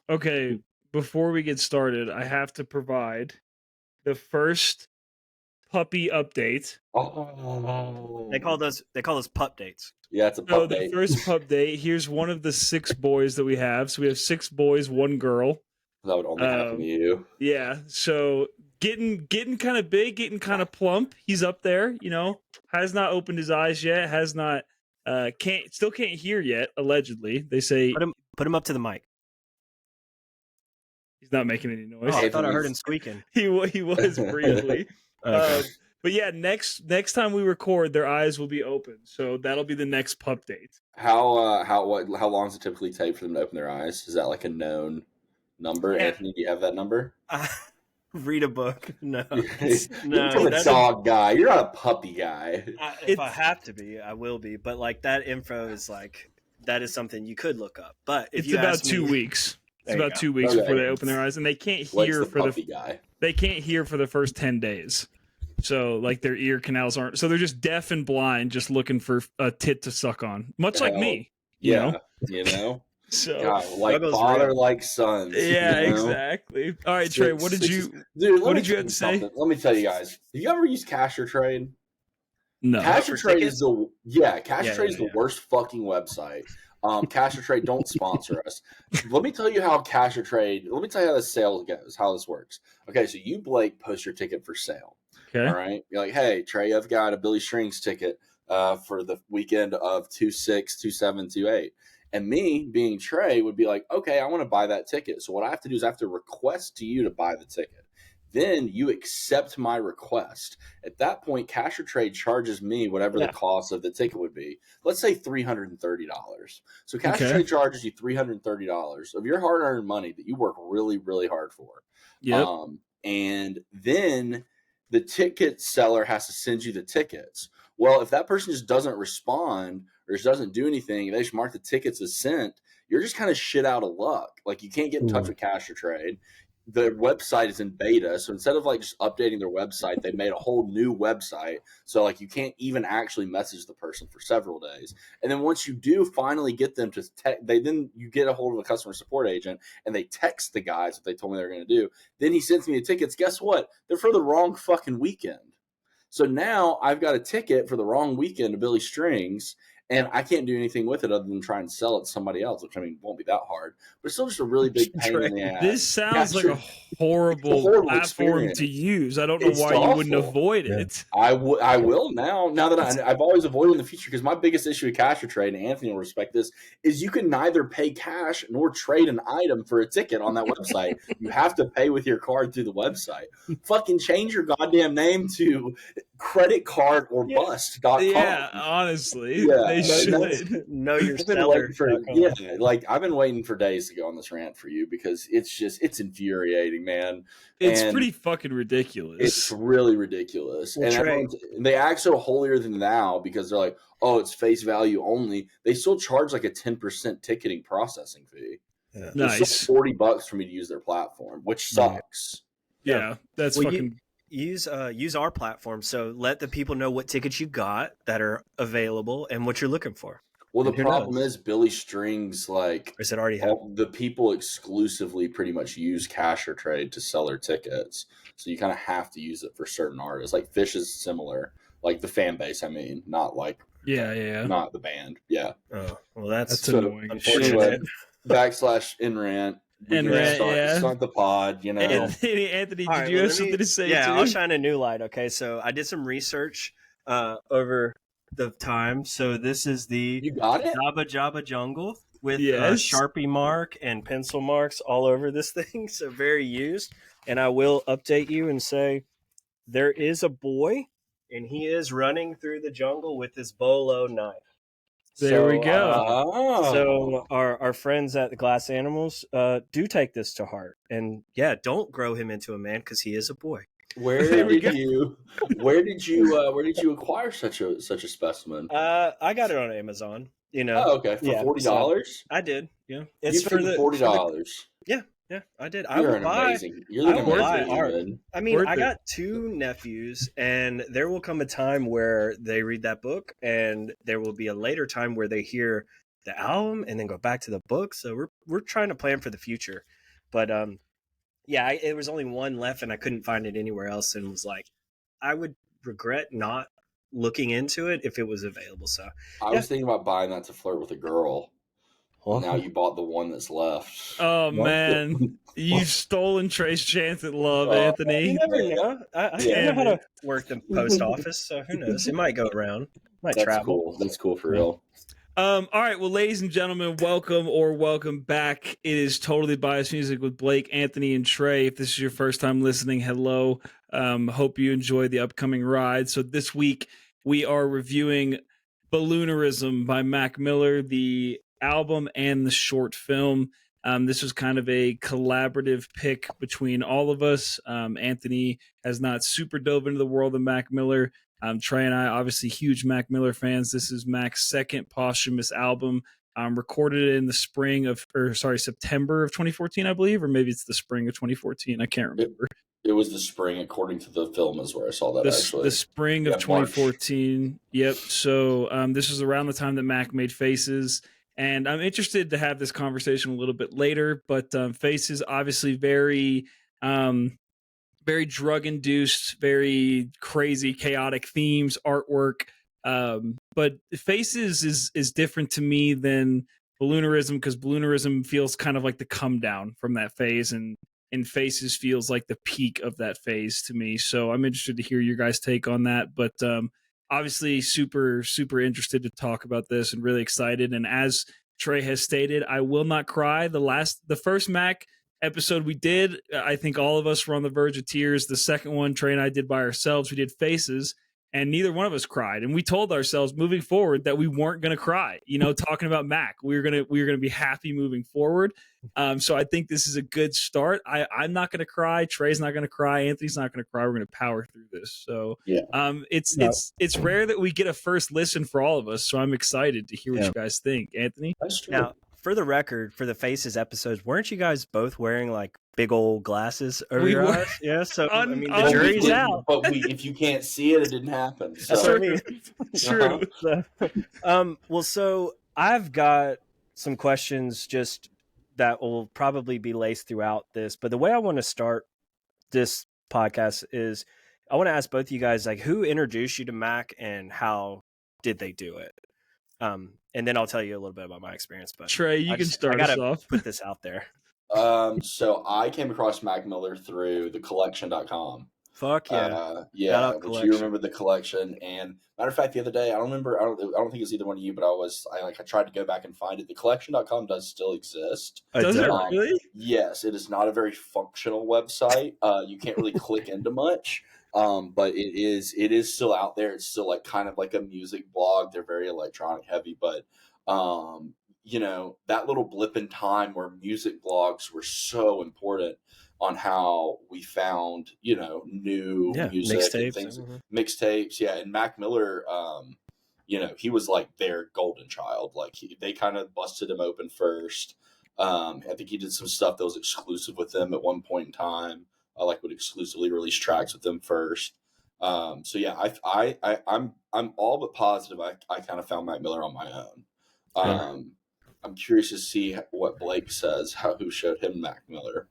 Okay, before we get started, I have to provide the first puppy update. Oh, They call those pup dates. yeah, it's a So pup the date. first pup date, here's one of the 6 boys that we have. So we have 6 boys, 1 girl. That would only happen to you. Yeah, so getting kind of big, getting kind of plump. He's up there, has not opened his eyes yet, has not can't hear yet, allegedly. They say Put him up to the mic. he's not making any noise. Oh, I thought I heard him squeaking. He was briefly. Okay. But yeah, next time we record, their eyes will be open. So that'll be the next pup date. How long does it typically take for them to open their eyes? Is that like a known number? Yeah. Anthony, do you have that number? Read a book. No. You're a dog guy. You're not a puppy guy. If I have to be, I will be. But like that info is that is something you could look up. But if it's about 2 weeks. It's about 2 weeks before they open their eyes, and they can't hear they can't hear for the first 10 days. So like their ear canals aren't. So they're just deaf and blind, just looking for a tit to suck on, much like me. You know. So God, like father, like sons. Yeah, exactly. All right, Trey. What did you have to say? Let me tell you guys. Have you ever used Cash or Trade? No. Cash or Trade is the worst fucking website. Cash or Trade, don't sponsor us. Let me tell you how Cash or Trade. Let me tell you how the sale goes. How this works. Okay, so you, Blake, post your ticket for sale. Okay. All right. You're like, hey, Trey, I've got a Billy Strings ticket for the weekend of 2/6, 2/7, 2/8. And me, being Trey, would be like, okay, I want to buy that ticket. So what I have to do is I have to request to you to buy the ticket. Then you accept my request. At that point, Cash or Trade charges me whatever the cost of the ticket would be. Let's say $330. So Cash or Trade charges you $330 of your hard-earned money that you work really, really hard for. Yep. And then the ticket seller has to send you the tickets. Well, if that person just doesn't respond or just doesn't do anything, they just mark the tickets as sent, you're just kind of shit out of luck. Like, you can't get in touch with Cash or Trade. The website is in beta, so instead of like just updating their website, they made a whole new website. So like you can't even actually message the person for several days. And then once you do finally get them to then you get a hold of a customer support agent and they text the guys what they told me they were going to do. Then he sends me the tickets. Guess what? They're for the wrong fucking weekend. So now I've got a ticket for the wrong weekend to Billy Strings, and I can't do anything with it other than try and sell it to somebody else, which, I mean, won't be that hard. But it's still just a really big pain in the ass. This sounds like a horrible platform experience to use. I don't know why you wouldn't avoid it. I will now that I've always avoided in the future, because my biggest issue with Cash or Trade, and Anthony will respect this, is you can neither pay cash nor trade an item for a ticket on that website. You have to pay with your card through the website. Fucking change your goddamn name to credit card or bust.com. Yeah, honestly. They should know your seller. I've been waiting for days to go on this rant for you, because it's infuriating, man. It's pretty fucking ridiculous. It's really ridiculous. And they act so holier than thou because they're like, oh, it's face value only. They still charge like a 10% ticketing processing fee. Yeah. Nice. It's $40 for me to use their platform, which sucks. Yeah, that's fucking... Use our platform, so let the people know what tickets you got that are available and what you're looking for. Well, the problem is Billy Strings, like, is it already the people exclusively pretty much use Cash or Trade to sell their tickets, so you kind of have to use it for certain artists. Like Fish is similar, like the fan base. I mean, not like not the band. Yeah. Oh, well, that's annoying. Unfortunate. /InRant. Start the pod, you know. Anthony, did you have something to say? Yeah, too? I'll shine a new light. Okay, so I did some research over the time. So this is the Jabba Jabba Jungle with Sharpie mark and pencil marks all over this thing. So very used. And I will update you and say there is a boy, and he is running through the jungle with his bolo knife. There we go. So our friends at the Glass Animals do take this to heart, and don't grow him into a man, because he is a boy. Where did you acquire such a specimen? I got it on Amazon. You know. Oh, okay, for $40. So I did. Yeah, it's for the $40. Yeah, I did. You're amazing. You're looking worth art. I mean, I got 2 nephews, and there will come a time where they read that book, and there will be a later time where they hear the album and then go back to the book. So we're trying to plan for the future. But it was only one left and I couldn't find it anywhere else, and was like, I would regret not looking into it if it was available. So I was thinking about buying that to flirt with a girl. Well, now you bought the one that's left. Oh man, you've stolen Trey's chance at love, Anthony. You never know. I know how to work the post office, so who knows? It might go around. Might travel. Cool. That's cool for real. All right, well, ladies and gentlemen, welcome back. It is Totally Biased Music with Blake, Anthony, and Trey. If this is your first time listening, hello. Hope you enjoy the upcoming ride. So this week we are reviewing Balloonerism by Mac Miller, the album and the short film. This was kind of a collaborative pick between all of us. Anthony has not super dove into the world of Mac Miller. Trey and I, obviously huge Mac Miller fans. This is Mac's second posthumous album. Recorded in the September of 2014, I believe, or maybe it's the spring of 2014. I can't remember. It was the spring, according to the film, is where I saw that. Actually, the spring of 2014. March. Yep. So this was around the time that Mac made Faces. And I'm interested to have this conversation a little bit later, but Faces, obviously very drug-induced, very crazy, chaotic themes, artwork. But Faces is different to me than Balloonerism, because Balloonerism feels kind of like the come down from that phase, and Faces feels like the peak of that phase to me. So I'm interested to hear your guys' take on that. But obviously super, super interested to talk about this and really excited. And as Trey has stated, I will not cry. The first Mac episode we did, I think all of us were on the verge of tears. The second one, Trey and I did by ourselves. We did Faces, and neither one of us cried. And we told ourselves moving forward that we weren't going to cry. Talking about Mac, we were gonna be happy moving forward. So I think this is a good start. I'm not going to cry. Trey's not going to cry. Anthony's not going to cry. We're going to power through this. So it's rare that we get a first listen for all of us. So I'm excited to hear what you guys think. Anthony? That's true. Now, for the record, for the Faces episodes, weren't you guys both wearing like big old glasses over your eyes? Yeah. So the jury's out. But if you can't see it, it didn't happen. So. That's what I mean. True. Well, so I've got some questions just that will probably be laced throughout this. But the way I want to start this podcast is I want to ask both of you guys, like, who introduced you to Mac and how did they do it? And then I'll tell you a little bit about my experience. But Trey, you can start us off. Put this out there. So I came across Mac Miller through thecollection.com. Fuck yeah. But you remember the collection. And matter of fact, the other day, I don't think it's either one of you, but I tried to go back and find it. Thecollection.com does still exist. Does it really? Yes, it is not a very functional website. You can't really click into much. But it is still out there. It's still like kind of like a music blog. They're very electronic heavy, but that little blip in time where music blogs were so important on how we found, new music mixtapes, and things, mixtapes. Yeah. And Mac Miller, he was like their golden child. Like they kind of busted him open first. I think he did some stuff that was exclusive with them at one point in time. I would exclusively release tracks with them first. I'm all but positive I kind of found Mac Miller on my own. I'm curious to see what Blake says, who showed him Mac Miller.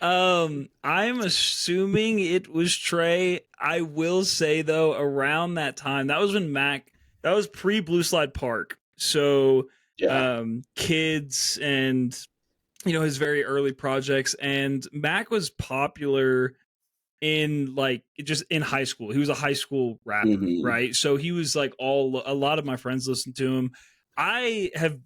I'm assuming it was Trey. I will say though, around that time, that was when that was pre Blue Slide Park. So Kids and his very early projects, and Mac was popular in just in high school. He was a high school rapper, right? So he was like a lot of my friends listened to him. I have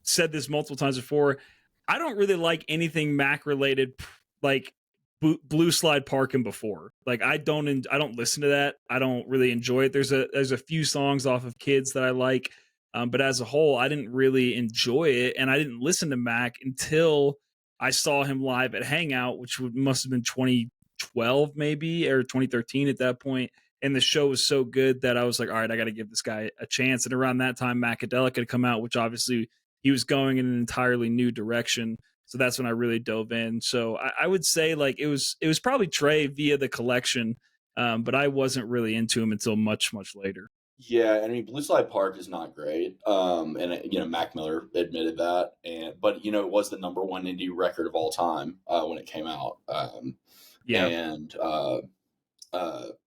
said this multiple times before. I don't really like anything Mac related, like Blue Slide Park and before. Like I don't listen to that. I don't really enjoy it. There's a few songs off of Kids that I like. But as a whole, I didn't really enjoy it, and I didn't listen to Mac until I saw him live at Hangout, which must have been 2012 maybe, or 2013 at that point. And the show was so good that I was like, all right, I got to give this guy a chance. And around that time, Macadelic had come out, which obviously he was going in an entirely new direction. So that's when I really dove in. So I would say it was probably Trey via the collection, but I wasn't really into him until much, much later. Yeah, I mean, Blue Slide Park is not great, and you know, Mac Miller admitted that, but you know, it was the number one indie record of all time when it came out, and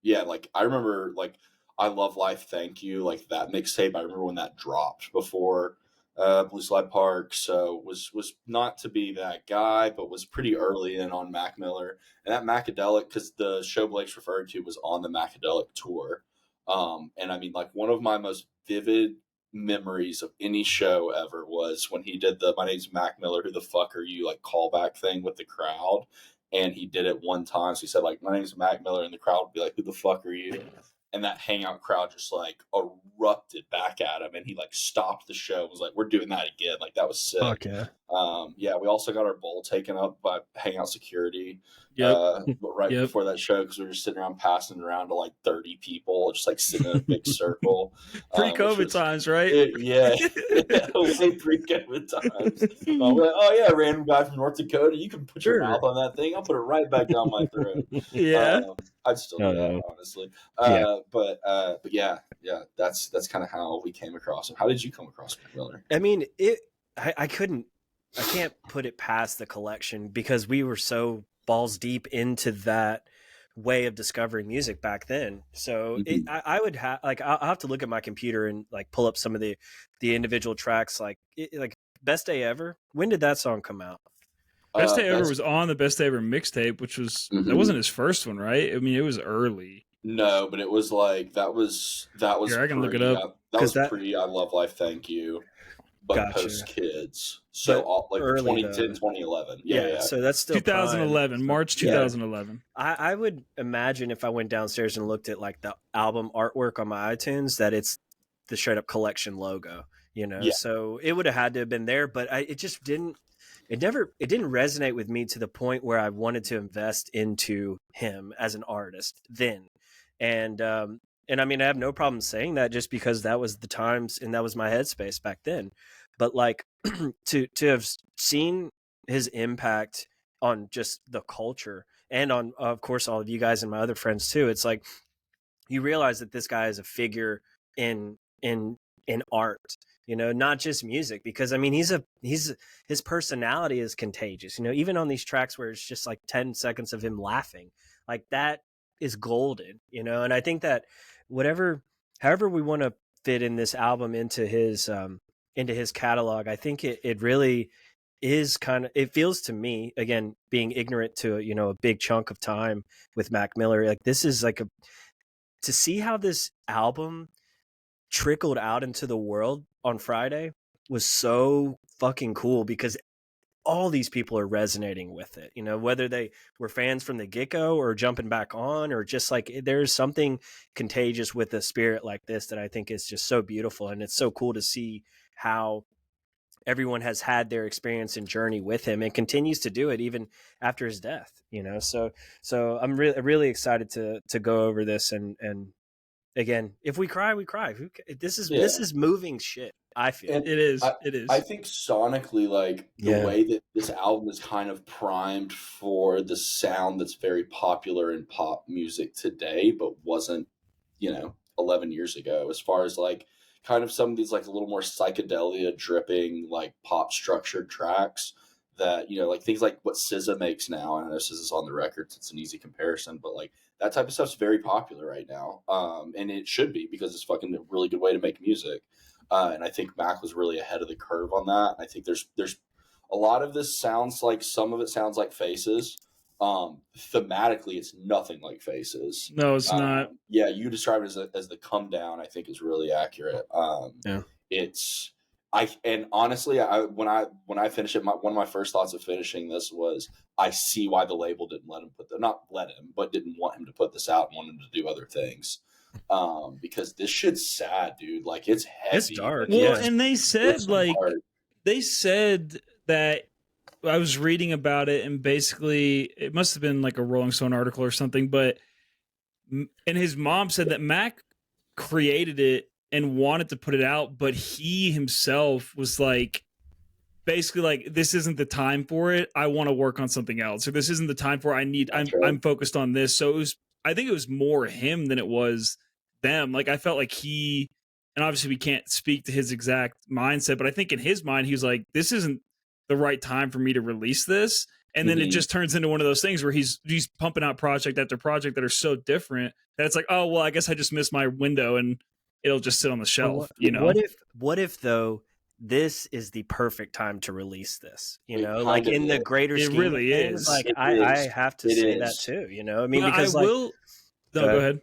yeah, like I remember, like I Love Life, Thank You, like that mixtape. I remember when that dropped before Blue Slide Park, so was not to be that guy, but was pretty early in on Mac Miller and that Macadelic, because the show Blake's referring to was on the Macadelic tour. And I mean, like one of my most vivid memories of any show ever was when he did the "My name's Mac Miller, who the fuck are you?" like callback thing with the crowd. And he did it one time. So he said, like, "My name's Mac Miller," and the crowd would be like, "Who the fuck are you?" And that hangout crowd just like erupted back at him, and he like stopped the show and was like, "We're doing that again." Like that was sick. Okay. Yeah, we also got our bowl taken up by hangout security. Yep. Before that show, because we were just sitting around passing it around to like 30 people, just like sitting in a big circle. Pre-COVID times, right? Yeah, way pre-COVID times. Like, oh yeah, random guy from North Dakota, you can put your mouth on that thing. I'll put it right back down my throat. Yeah, I'd still do that, honestly. But yeah, that's kind of how we came across him. How did you come across Mac Miller? I mean, I can't put it past the collection, because we were so balls deep into that way of discovering music back then. So I would have like, I'll have to look at my computer and like pull up some of the individual tracks, like Best Day Ever. When did that song come out? Best Day Ever was on the Best Day Ever mixtape, which was that wasn't his first one, right? I mean, it was early. No, but it was like that was Here, I can look it up. That was pre I Love Life, Thank You, but post Kids. So all, like early 2010, 2011. Yeah. So that's still 2011, March 2011. I would imagine if I went downstairs and looked at like the album artwork on my iTunes, that it's the straight up collection logo, you know? So it would have had to have been there, but it just didn't. It didn't resonate with me to the point where I wanted to invest into him as an artist then. And I mean, I have no problem saying that, just because that was the times and that was my headspace back then. But like to have seen his impact on just the culture, and on, of course, all of you guys and my other friends too, it's like you realize that this guy is a figure in art, you know, not just music, because I mean, his personality is contagious, you know, even on these tracks where it's just like 10 seconds of him laughing, like that is golden, you know. And I think that however we want to fit in this album into his catalog, I think it really is it feels to me, again, being ignorant to, you know, a big chunk of time with Mac Miller, like this is like to see how this album trickled out into the world on Friday was so fucking cool, because all these people are resonating with it, you know, whether they were fans from the get-go or jumping back on, or just like there's something contagious with a spirit like this that I think is just so beautiful. And it's so cool to see how everyone has had their experience and journey with him and continues to do it even after his death, you know? So I'm really excited to go over this. And again, if we cry, we cry. This is moving shit. I feel it is. I think sonically, like the way that this album is kind of primed for the sound that's very popular in pop music today, but wasn't, you know, 11 years ago, as far as like kind of some of these like a little more psychedelia dripping, like pop structured tracks that, you know, like things like what SZA makes now. And I know SZA's on the record, so it's an easy comparison, but like that type of stuff's very popular right now. And it should be, because it's fucking a really good way to make music. And I think Mac was really ahead of the curve on that. I think there's a lot of this sounds like, some of it sounds like Faces. Thematically, it's nothing like Faces. No, it's not. Yeah, you describe it as the come down, I think is really accurate. It's honestly, when I finish it, one of my first thoughts of finishing this was, I see why the label didn't didn't want him to put this out and want him to do other things. Because this shit's sad, dude. Like it's heavy. It's dark. Well, and they said that, I was reading about it, and basically it must have been like a Rolling Stone article or something, and his mom said that Mac created it and wanted to put it out, but he himself was like, basically like, this isn't the time for it. I want to work on something else, or this isn't the time for it. I'm focused on this. So I think it was more him than it was them. Like I felt like he, and obviously we can't speak to his exact mindset, but I think in his mind he was like, this isn't the right time for me to release this. And then it just turns into one of those things where he's pumping out project after project that are so different that it's like, oh well, I guess I just missed my window and it'll just sit on the shelf. What if though this is the perfect time to release this? Like in the greater scheme, it really is. Like I have to say that too. I mean, because go ahead.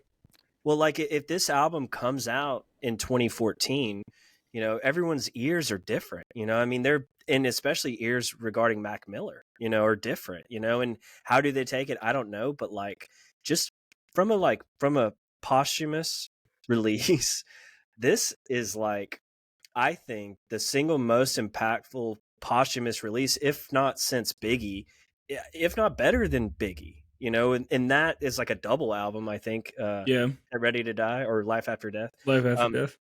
Well, like if this album comes out in 2014, everyone's ears are different. I mean, and especially ears regarding Mac Miller, are different. And how do they take it? I don't know, but like just from a posthumous release, this is like, I think the single most impactful posthumous release, if not since Biggie, if not better than Biggie. And that is like a double album, I think. Ready to Die or Life After Death. Life After Death.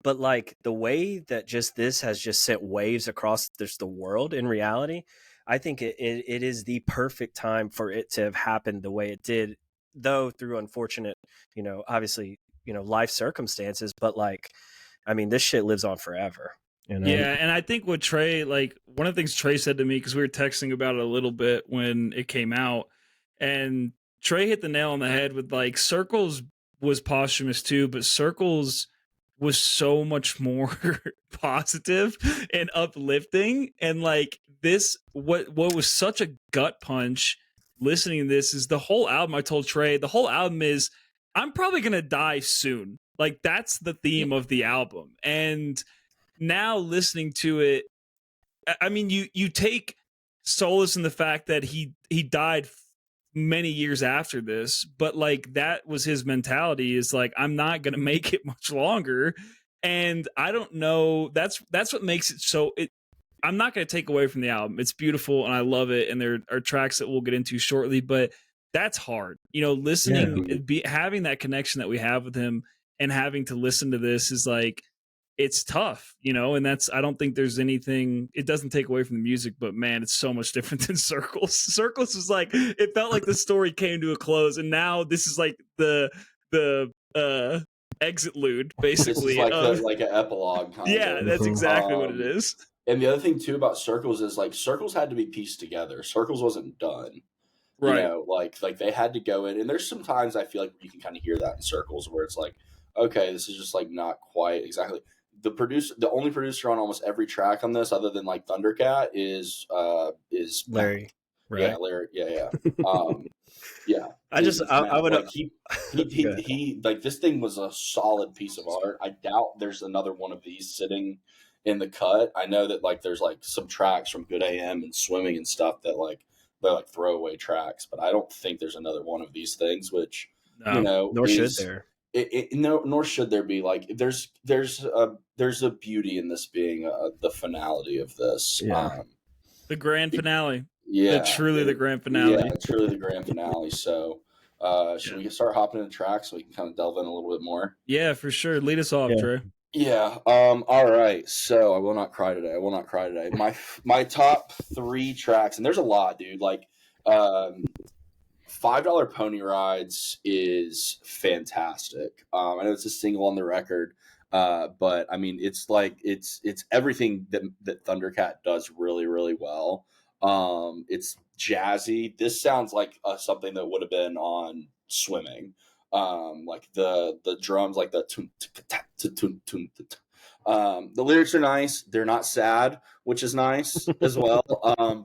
But like the way that just this has just sent waves across the world in reality, I think it is the perfect time for it to have happened the way it did, though through unfortunate, obviously, life circumstances. But like, I mean, this shit lives on forever. Yeah, and I think what Trey, like one of the things Trey said to me, because we were texting about it a little bit when it came out, and Trey hit the nail on the head with like Circles was posthumous too, but Circles was so much more positive and uplifting. And like this, what was such a gut punch listening to this is the whole album. I told Trey, the whole album is, I'm probably going to die soon. Like that's the theme of the album. And now listening to it, I mean, you take solace in the fact that he died many years after this, but like that was his mentality, is like, I'm not gonna make it much longer. And I don't know, that's what makes it so, I'm not gonna take away from the album. It's beautiful and I love it, and there are tracks that we'll get into shortly, but that's hard, listening, having that connection that we have with him and having to listen to this is like, it's tough, and I don't think there's anything, it doesn't take away from the music, but man, it's so much different than Circles. Circles was like, it felt like the story came to a close, and now this is like the exit lude, basically. This is like an epilogue kind of. Yeah, that's exactly what it is. And the other thing too about Circles is like Circles had to be pieced together. Circles wasn't done. Right. Like they had to go in, and there's sometimes I feel like you can kind of hear that in Circles where it's like, okay, this is just like not quite exactly. The only producer on almost every track on this, other than like Thundercat, is Larry. Right? Yeah, Larry. Yeah. Yeah. I would like he like this thing was a solid piece of art. I doubt there's another one of these sitting in the cut. I know that like there's like some tracks from Good AM and Swimming and stuff that like they're like throwaway tracks, but I don't think there's another one of these things. Which nor should there. Nor should there be. Like there's a beauty in this being the finality of this. The grand finale. Yeah, truly the grand finale. Yeah, truly the grand finale. So should we start hopping into tracks so we can kind of delve in a little bit more? Yeah, for sure. Lead us off, Trey. Yeah. All right. So I will not cry today. My top 3 tracks, and there's a lot, dude. Like $5 Pony Rides is fantastic. I know it's a single on the record, but I mean, it's like it's everything that Thundercat does really, really well. It's jazzy. This sounds like something that would have been on Swimming. Like the drums, like the the lyrics are nice. They're not sad, which is nice as well.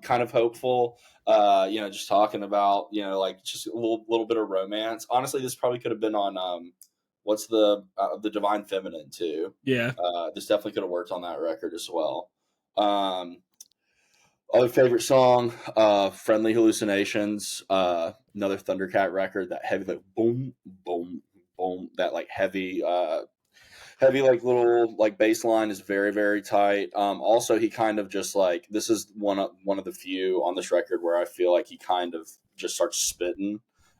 Kind of hopeful. Just talking about, like just a little bit of romance. Honestly, this probably could have been on what's the Divine Feminine too. Yeah. This definitely could have worked on that record as well. Other favorite song, Friendly Hallucinations, another Thundercat record, that heavy, like boom, boom, boom, that like heavy like little like bass line is very, very tight. Also he kind of just like, this is one of the few on this record where I feel like he kind of just starts spitting.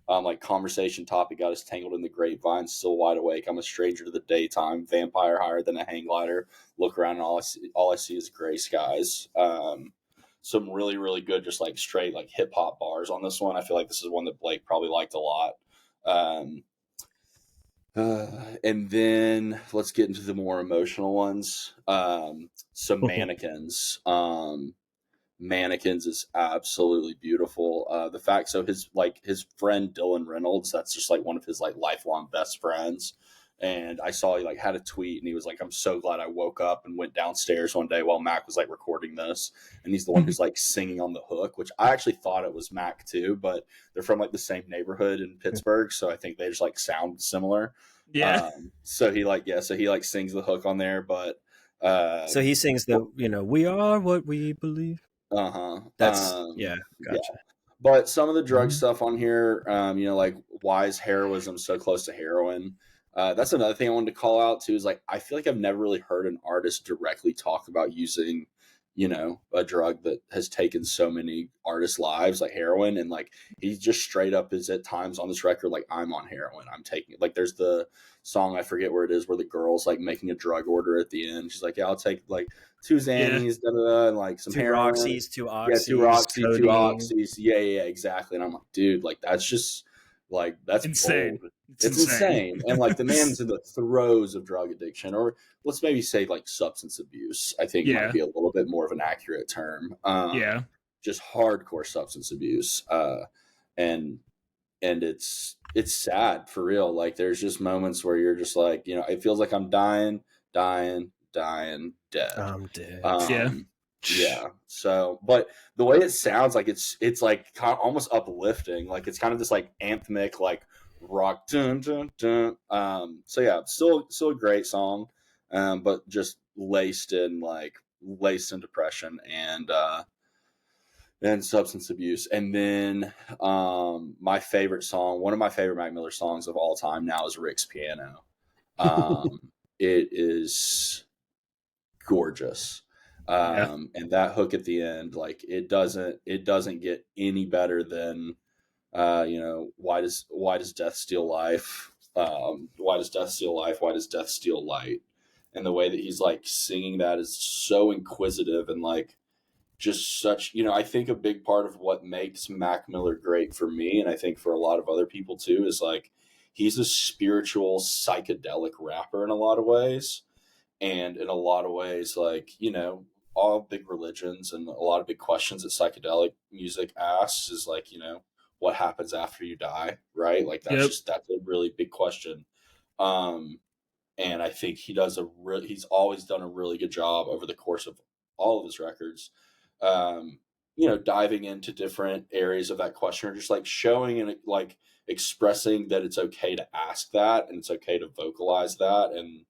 Like Conversation Topic got us tangled in the grapevine, still wide awake. I'm a stranger to the daytime, vampire higher than a hang glider. Look around and all I see is gray skies. Some really, really good, just like straight like hip hop bars on this one. I feel like this is one that Blake probably liked a lot. And then let's get into the more emotional ones. So Mannequins. Mannequins is absolutely beautiful. The fact, so his friend Dylan Reynolds, that's just like one of his like lifelong best friends. And I saw he like had a tweet and he was like, I'm so glad I woke up and went downstairs one day while Mac was like recording this. And he's the one who's like singing on the hook, which I actually thought it was Mac too, but they're from like the same neighborhood in Pittsburgh. So I think they just like sound similar. Yeah. So he sings the hook on there, but so he sings the, we are what we believe. That's gotcha. Yeah. But some of the drug stuff on here, like why is heroism so close to heroin? That's another thing I wanted to call out too, is like, I feel like I've never really heard an artist directly talk about using, a drug that has taken so many artists' lives, like heroin. And like, he just straight up is at times on this record, like, I'm on heroin, I'm taking it. Like, there's the song, I forget where it is, where the girl's like making a drug order at the end. She's like, yeah, I'll take like 2 Xannies, and like some 2 heroin. Roxys, 2 Oxys. Yeah, 2 Roxys, 2 Oxys. Yeah, exactly. And I'm like, dude, like, that's just like, that's insane. Bold. It's insane. And like, the man's in the throes of drug addiction, or let's maybe say like substance abuse, I think might be a little bit more of an accurate term. Just hardcore substance abuse. And it's sad for real. Like, there's just moments where you're just like, it feels like I'm dying, dead. I'm dead. Yeah. So, but the way it sounds, like it's like kind of almost uplifting. Like, it's kind of this like anthemic, like rock. Dun, dun, dun. So yeah, still a great song, but just laced in depression and substance abuse. And then my favorite song, one of my favorite Mac Miller songs of all time now, is Rick's Piano. It is gorgeous. And that hook at the end, like, it doesn't get any better than why does death steal life? Why does death steal life? Why does death steal light? And the way that he's like singing that is so inquisitive and like just such, I think a big part of what makes Mac Miller great for me, and I think for a lot of other people too, is like, he's a spiritual psychedelic rapper in a lot of ways. And in a lot of ways, like, all big religions and a lot of big questions that psychedelic music asks is like, what happens after you die, right? Like, that's that's a really big question. And I think he's always done a really good job over the course of all of his records, diving into different areas of that question, or just like showing and like expressing that it's okay to ask that, and it's okay to vocalize that, and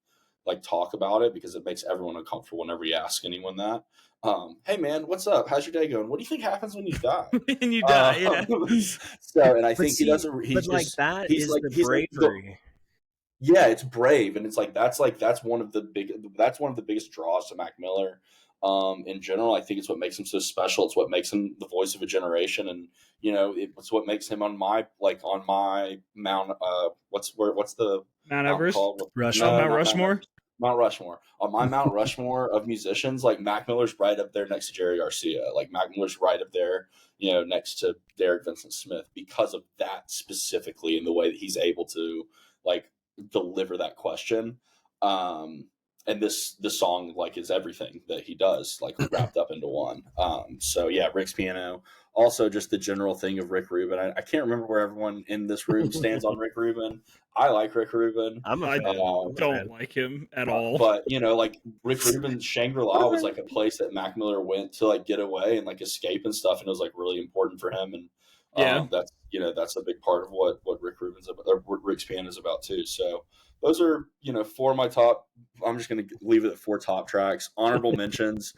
like talk about it, because it makes everyone uncomfortable whenever you ask anyone that. Hey man, what's up? How's your day going? What do you think happens when you die? When you die, yeah. So, and I think he doesn't. He's like, just, that he's is like, the he's bravery. Yeah, it's brave, and it's like that's one of the biggest draws to Mac Miller. In general, I think it's what makes him so special. It's what makes him the voice of a generation, and it's what makes him on my Mount. What's the Mount Everest? Called? Mount Rushmore. Mount Rushmore. On my Mount Rushmore of musicians, like, Mac Miller's right up there next to Jerry Garcia. Like, Mac Miller's right up there, next to Derek Vincent Smith, because of that specifically, and the way that he's able to like deliver that question. And this song like is everything that he does, like, wrapped up into one. So yeah, Rick's Piano. Also, just the general thing of Rick Rubin. I can't remember where everyone in this room stands on Rick Rubin. I like Rick Rubin. I don't like him at all. But like, Rick Rubin's Shangri-La was like a place that Mac Miller went to like get away and like escape and stuff, and it was like really important for him. And that's a big part of what Rick Rubin's about, or what Rick's Piano is about too. So those are 4 of my top. I'm just going to leave it at 4 top tracks. Honorable mentions: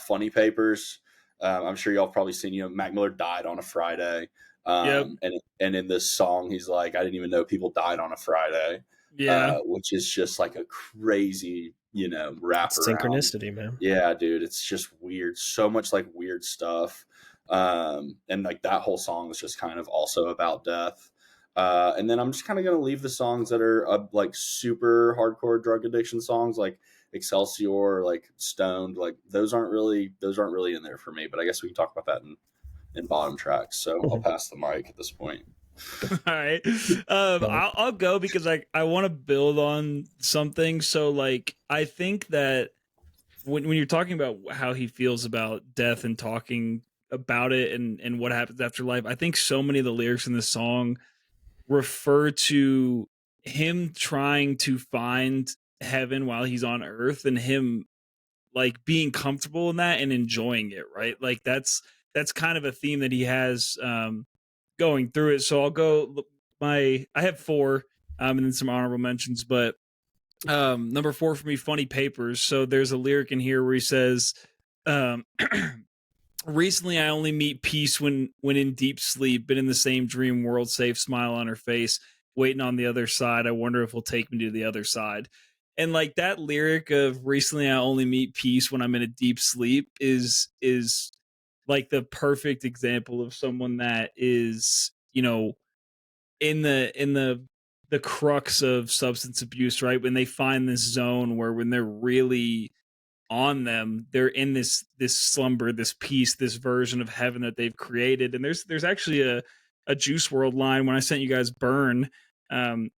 Funny Papers. I'm sure y'all have probably seen. Mac Miller died on a Friday. And in this song, he's like, I didn't even know people died on a Friday. Yeah, which is just like a crazy, wrap synchronicity, man. Yeah, dude, it's just weird. So much like weird stuff. And like that whole song is just kind of also about death. And then I'm just kind of going to leave the songs that are like super hardcore drug addiction songs, like Excelsior, or like Stoned. Like, those aren't really in there for me, but I guess we can talk about that in bottom tracks. So I'll pass the mic at this point. All right. I'll go because I want to build on something. So like, I think that when you're talking about how he feels about death and talking about it and what happens after life, I think so many of the lyrics in this song refer to him trying to find heaven while he's on earth and him like being comfortable in that and enjoying it, right? Like that's kind of a theme that he has going through it. So I'll go I have 4 and then some honorable mentions, but number 4 for me, Funny Papers. So there's a lyric in here where he says recently I only meet peace when in deep sleep, been in the same dream world, safe smile on her face, waiting on the other side. I wonder if he'll take me to the other side. And like that lyric of recently I only meet peace when I'm in a deep sleep is like the perfect example of someone that is, you know, in the crux of substance abuse, right? When they find this zone where when they're really on them, they're in this slumber, this peace, this version of heaven that they've created. And there's actually a Juice World line when I sent you guys Burn.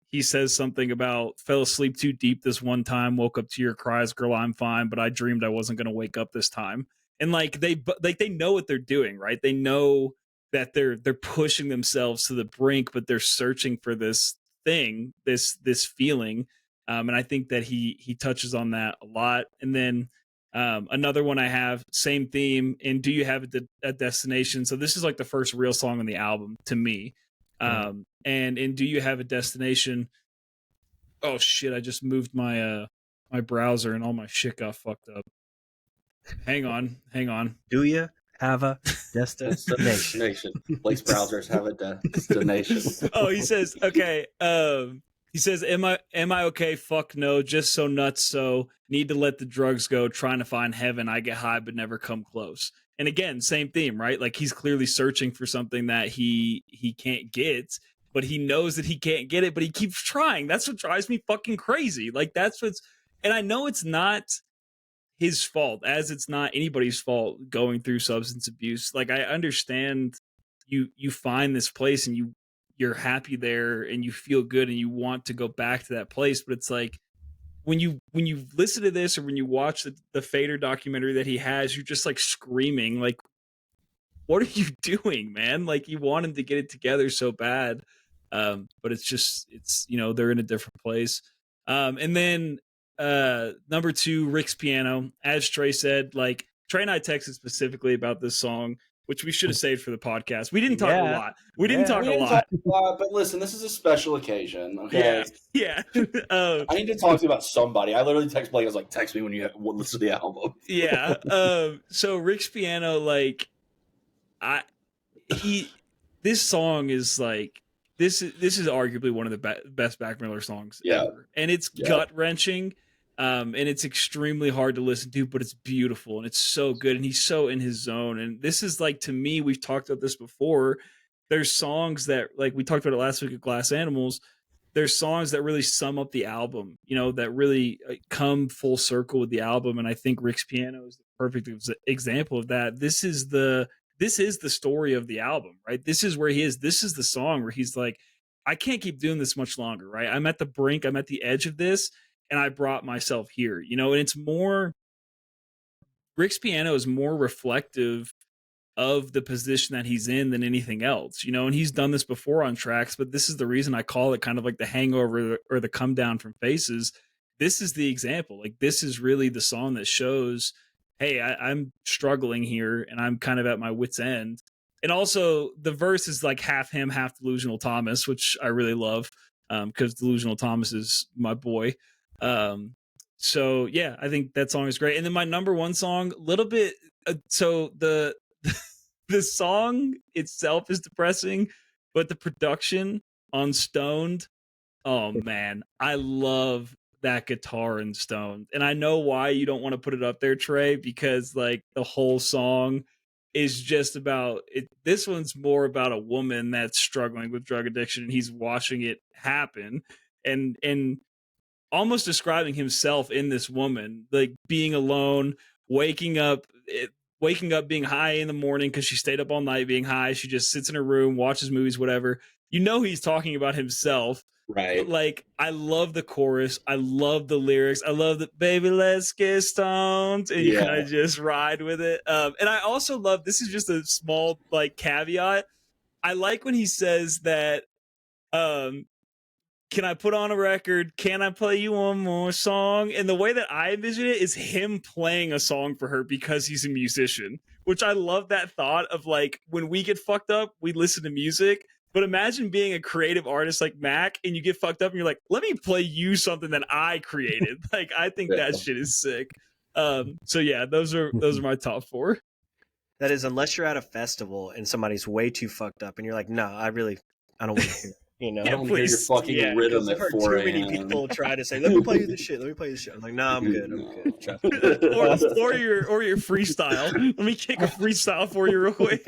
He says something about fell asleep too deep this one time, woke up to your cries, girl, I'm fine, but I dreamed I wasn't going to wake up this time. And like they know what they're doing, right? They know that they're pushing themselves to the brink, but they're searching for this thing, this feeling. And I think that he touches on that a lot. And then another one I have, same theme, and Do You Have a Destination? So this is like the first real song on the album to me. And in Do You Have a Destination? Oh shit, I just moved my my browser and all my shit got fucked up. Hang on. Do you have a destination? Blake's browsers have a destination. Oh, he says, okay. He says, am I okay? Fuck no, just so nuts, so need to let the drugs go, trying to find heaven. I get high but never come close. And again, same theme, right? Like he's clearly searching for something that he can't get, but he knows that he can't get it, but he keeps trying. That's what drives me fucking crazy. Like that's what's, and I know it's not his fault, as it's not anybody's fault going through substance abuse. Like I understand you find this place and you're happy there and you feel good and you want to go back to that place, but it's like when you listen to this or when you watch the Fader documentary that he has, you're just like screaming like, what are you doing, man? Like you want him to get it together so bad, but it's you know, they're in a different place. And then number 2, Rick's Piano. As Trey said, like Trey and I texted specifically about this song, which we should have saved for the podcast. We didn't talk a lot. We didn't talk a lot. But listen, this is a special occasion. Okay. Yeah. I need to talk to you about somebody. I literally text Blake. I was like, text me when you listen to the album. Yeah. So Rick's Piano, like, this song is like, this is arguably one of the best Mac Miller songs ever, and it's gut wrenching. And it's extremely hard to listen to, but it's beautiful and it's so good. And he's so in his zone. And this is like, to me, we've talked about this before. There's songs that, like we talked about it last week at Glass Animals. There's songs that really sum up the album, you know, that really come full circle with the album. And I think Rick's Piano is the perfect example of that. This is the story of the album, right? This is where he is. This is the song where he's like, I can't keep doing this much longer, right? I'm at the brink. I'm at the edge of this. And I brought myself here, you know, and it's more, Rick's Piano is more reflective of the position that he's in than anything else, you know, and he's done this before on tracks, but this is the reason I call it kind of like the hangover or the come down from Faces. This is the example. Like, this is really the song that shows, hey, I'm struggling here and I'm kind of at my wit's end. And also the verse is like half him, half Delusional Thomas, which I really love because Delusional Thomas is my boy. So yeah, I think that song is great. And then my number 1 song, little bit, so the song itself is depressing, but the production on Stoned, oh man, I love that guitar in Stoned. And I know why you don't want to put it up there, Trey, because like the whole song is just about it. This one's more about a woman that's struggling with drug addiction and he's watching it happen and almost describing himself in this woman, like being alone, waking up being high in the morning because she stayed up all night being high. She just sits in her room, watches movies, whatever. you know he's talking about himself. Right. But like, I love the chorus. I love the lyrics. I love the baby, let's get stoned. And you kind of just ride with it. And I also love, this is just a small like caveat. I like when he says that, can I put on a record? Can I play you one more song? And the way that I envision it is him playing a song for her because he's a musician, which I love that thought of like, when we get fucked up, we listen to music. But imagine being a creative artist like Mac and you get fucked up and you're like, let me play you something that I created. Like, I think that shit is sick. So yeah, those are my top 4. That is, unless you're at a festival and somebody's way too fucked up and you're like, no, I don't want to hear it. You know, I don't hear your fucking rhythm at 4 a.m. Too many people try to say, let me play you this shit. I'm like, no, I'm good. or your freestyle. Let me kick a freestyle for you real quick.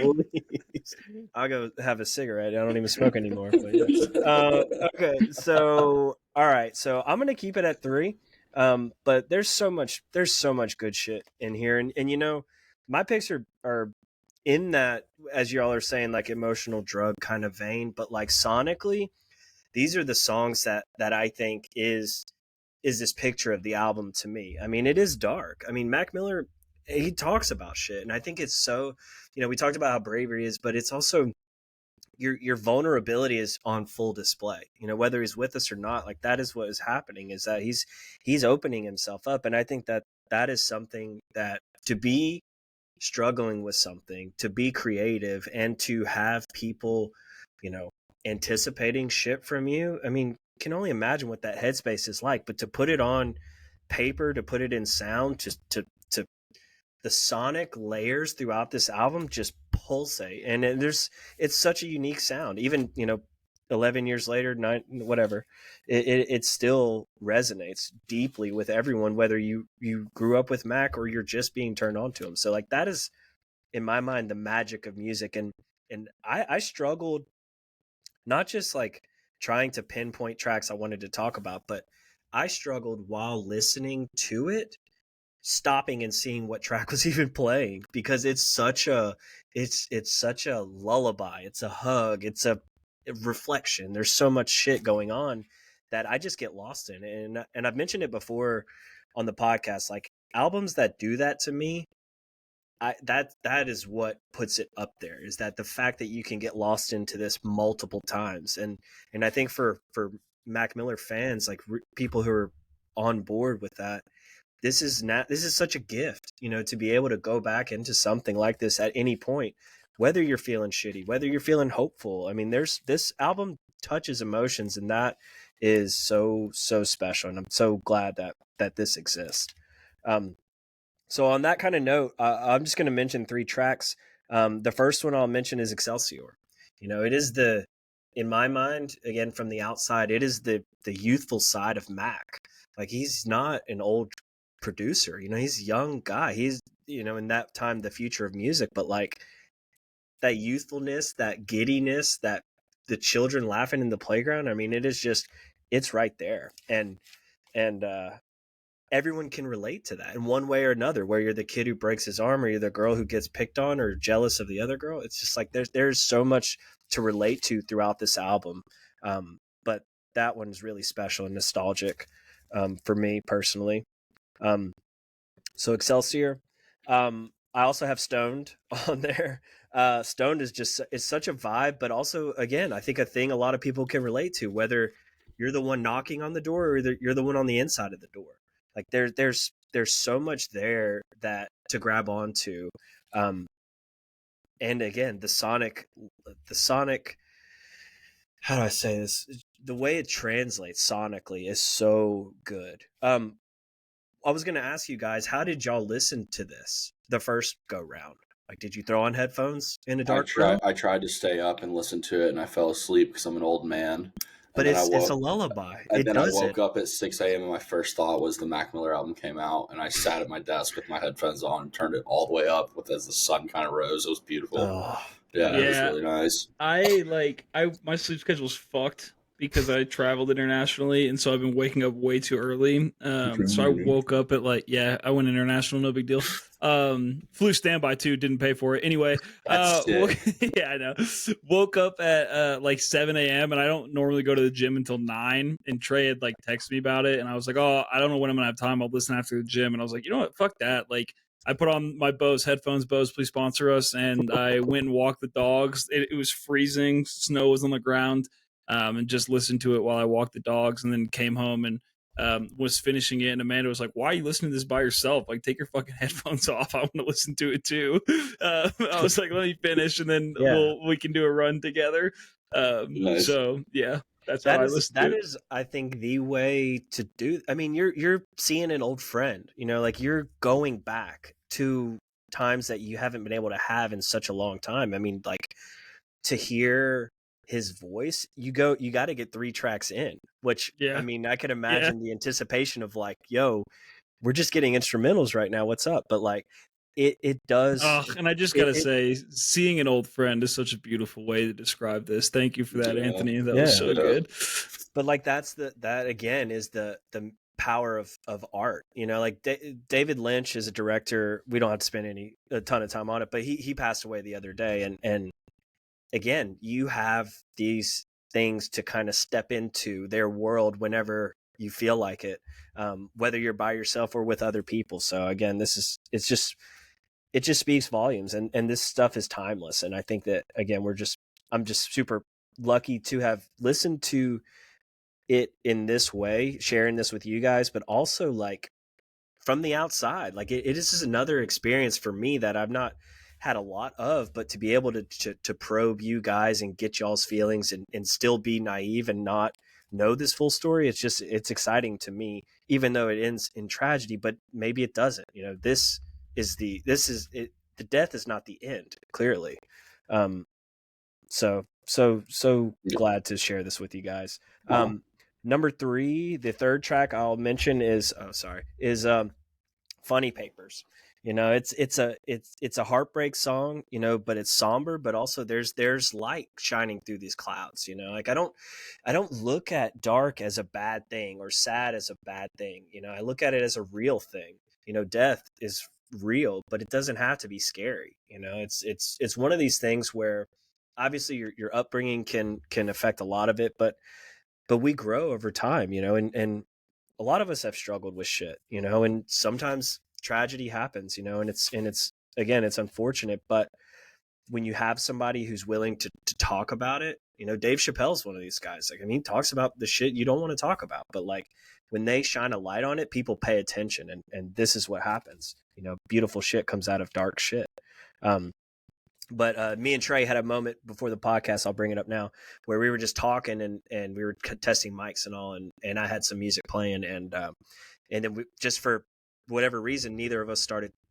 I'll go have a cigarette. I don't even smoke anymore. Okay, so all right, so I'm gonna keep it at 3. But there's so much good shit in here, and you know, my picks are in that, as y'all are saying, like emotional drug kind of vein, but like sonically, these are the songs that I think is this picture of the album to me. I mean, it is dark. I mean, Mac Miller, he talks about shit, and I think it's so, you know, we talked about how bravery is, but it's also your vulnerability is on full display. You know, whether he's with us or not, like that is what is happening, is that he's opening himself up, and I think that is something that, to be struggling with something, to be creative, and to have people, you know, anticipating shit from you. I mean, can only imagine what that headspace is like. But to put it on paper, to put it in sound, to the sonic layers throughout this album just pulsate, and it's such a unique sound. Even, you know, 11 years later, 9, whatever, it still resonates deeply with everyone, whether you grew up with Mac or you're just being turned on to him. So like, that is, in my mind, the magic of music. And I struggled, not just like trying to pinpoint tracks I wanted to talk about, but I struggled while listening to it, stopping and seeing what track was even playing, because it's such a lullaby, it's a hug, it's a reflection. There's so much shit going on that I just get lost in it. And I've mentioned it before on the podcast, like albums that do that to me, that is what puts it up there, is that the fact that you can get lost into this multiple times. And I think for Mac Miller fans, like people who are on board with that, this is such a gift, you know, to be able to go back into something like this at any point, whether you're feeling shitty, whether you're feeling hopeful. I mean, this album touches emotions, and that is so special. And I'm so glad that this exists. So on that kind of note, I'm just going to mention 3 tracks. The first one I'll mention is Excelsior. You know, it is in my mind, again, from the outside, it is the youthful side of Mac. Like, he's not an old producer, you know, he's a young guy. He's, you know, in that time, the future of music, but like that youthfulness, that giddiness, that the children laughing in the playground. I mean, it is just, it's right there. And everyone can relate to that in one way or another, where you're the kid who breaks his arm, or you're the girl who gets picked on or jealous of the other girl. It's just like, there's so much to relate to throughout this album. But that one's really special and nostalgic for me personally. So Excelsior. I also have Stoned on there. Stoned is such a vibe, but also, again, I think a thing a lot of people can relate to, whether you're the one knocking on the door or you're the one on the inside of the door. Like there's so much there that to grab onto. And again, the sonic, how do I say this? The way it translates sonically is so good. I was going to ask you guys, how did y'all listen to this the first go round? Like, did you throw on headphones in a dark room? I tried to stay up and listen to it, and I fell asleep because I'm an old man. But it's a lullaby. And then I woke up at 6 a.m. and my first thought was the Mac Miller album came out, and I sat at my desk with my headphones on and turned it all the way up as the sun kind of rose. It was beautiful. Oh, yeah, it was really nice. My sleep schedule's fucked. because I traveled internationally, and so I've been waking up way too early. So I woke up at I went international, no big deal. Flew standby too, didn't pay for it anyway. I know. Woke up at 7 a.m. and I don't normally go to the gym until 9. And Trey had texted me about it, and I was like, oh, I don't know when I'm gonna have time. I'll listen after the gym. And I was like, you know what? Fuck that. I put on my Bose headphones. Bose, please sponsor us. And I went and walked the dogs. It was freezing. Snow was on the ground. And just listened to it while I walked the dogs, and then came home and was finishing it. And Amanda was like, why are you listening to this by yourself? Take your fucking headphones off. I want to listen to it too. I was like, let me finish, and then we can do a run together. Nice. So yeah. That is, I think, the way to do. I mean, you're seeing an old friend. You're going back to times that you haven't been able to have in such a long time. I mean, to hear his voice, you got to get 3 tracks in. Which I mean, I could imagine the anticipation of yo, we're just getting instrumentals right now. What's up? But it does. And I just gotta say, seeing an old friend is such a beautiful way to describe this. Thank you for that, Anthony. That was so good. But that again is the power of art. David Lynch is a director. We don't have to spend a ton of time on it, but he passed away the other day, and again, you have these things to kind of step into their world whenever you feel like it, whether you're by yourself or with other people. So again, it just speaks volumes, and this stuff is timeless. And I think that, again, I'm just super lucky to have listened to it in this way, sharing this with you guys, but also from the outside, it is just another experience for me that I've not had a lot of, but to be able to probe you guys and get y'all's feelings and still be naive and not know this full story. It's exciting to me, even though it ends in tragedy, but maybe it doesn't. The death is not the end, clearly. So glad to share this with you guys. Number 3, the third track I'll mention is Funny Papers. It's a heartbreak song, but it's somber, but also there's light shining through these clouds. I don't look at dark as a bad thing or sad as a bad thing. I look at it as a real thing. Death is real, but it doesn't have to be scary. It's one of these things where obviously your upbringing can affect a lot of it, but we grow over time, and a lot of us have struggled with shit, and sometimes tragedy happens, and it's again, it's unfortunate, but when you have somebody who's willing to talk about it, Dave Chappelle's one of these guys. He talks about the shit you don't want to talk about, but when they shine a light on it, people pay attention, and this is what happens. Beautiful shit comes out of dark shit. But me and Trey had a moment before the podcast, I'll bring it up now, where we were just talking and we were testing mics and all, and I had some music playing, and then we, just for whatever reason, neither of us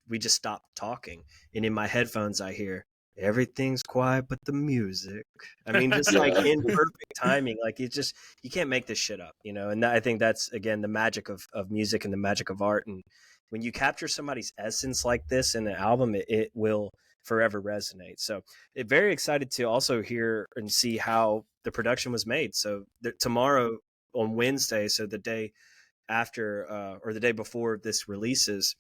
we just stopped talking. And in my headphones, I hear, everything's quiet but the music. I mean, just in perfect timing. You can't make this shit up, and I think that's, again, the magic of music and the magic of art. And when you capture somebody's essence like this in an album, it will forever resonate. So very excited to also hear and see how the production was made. So tomorrow on Wednesday, so the day after or the day before this releases,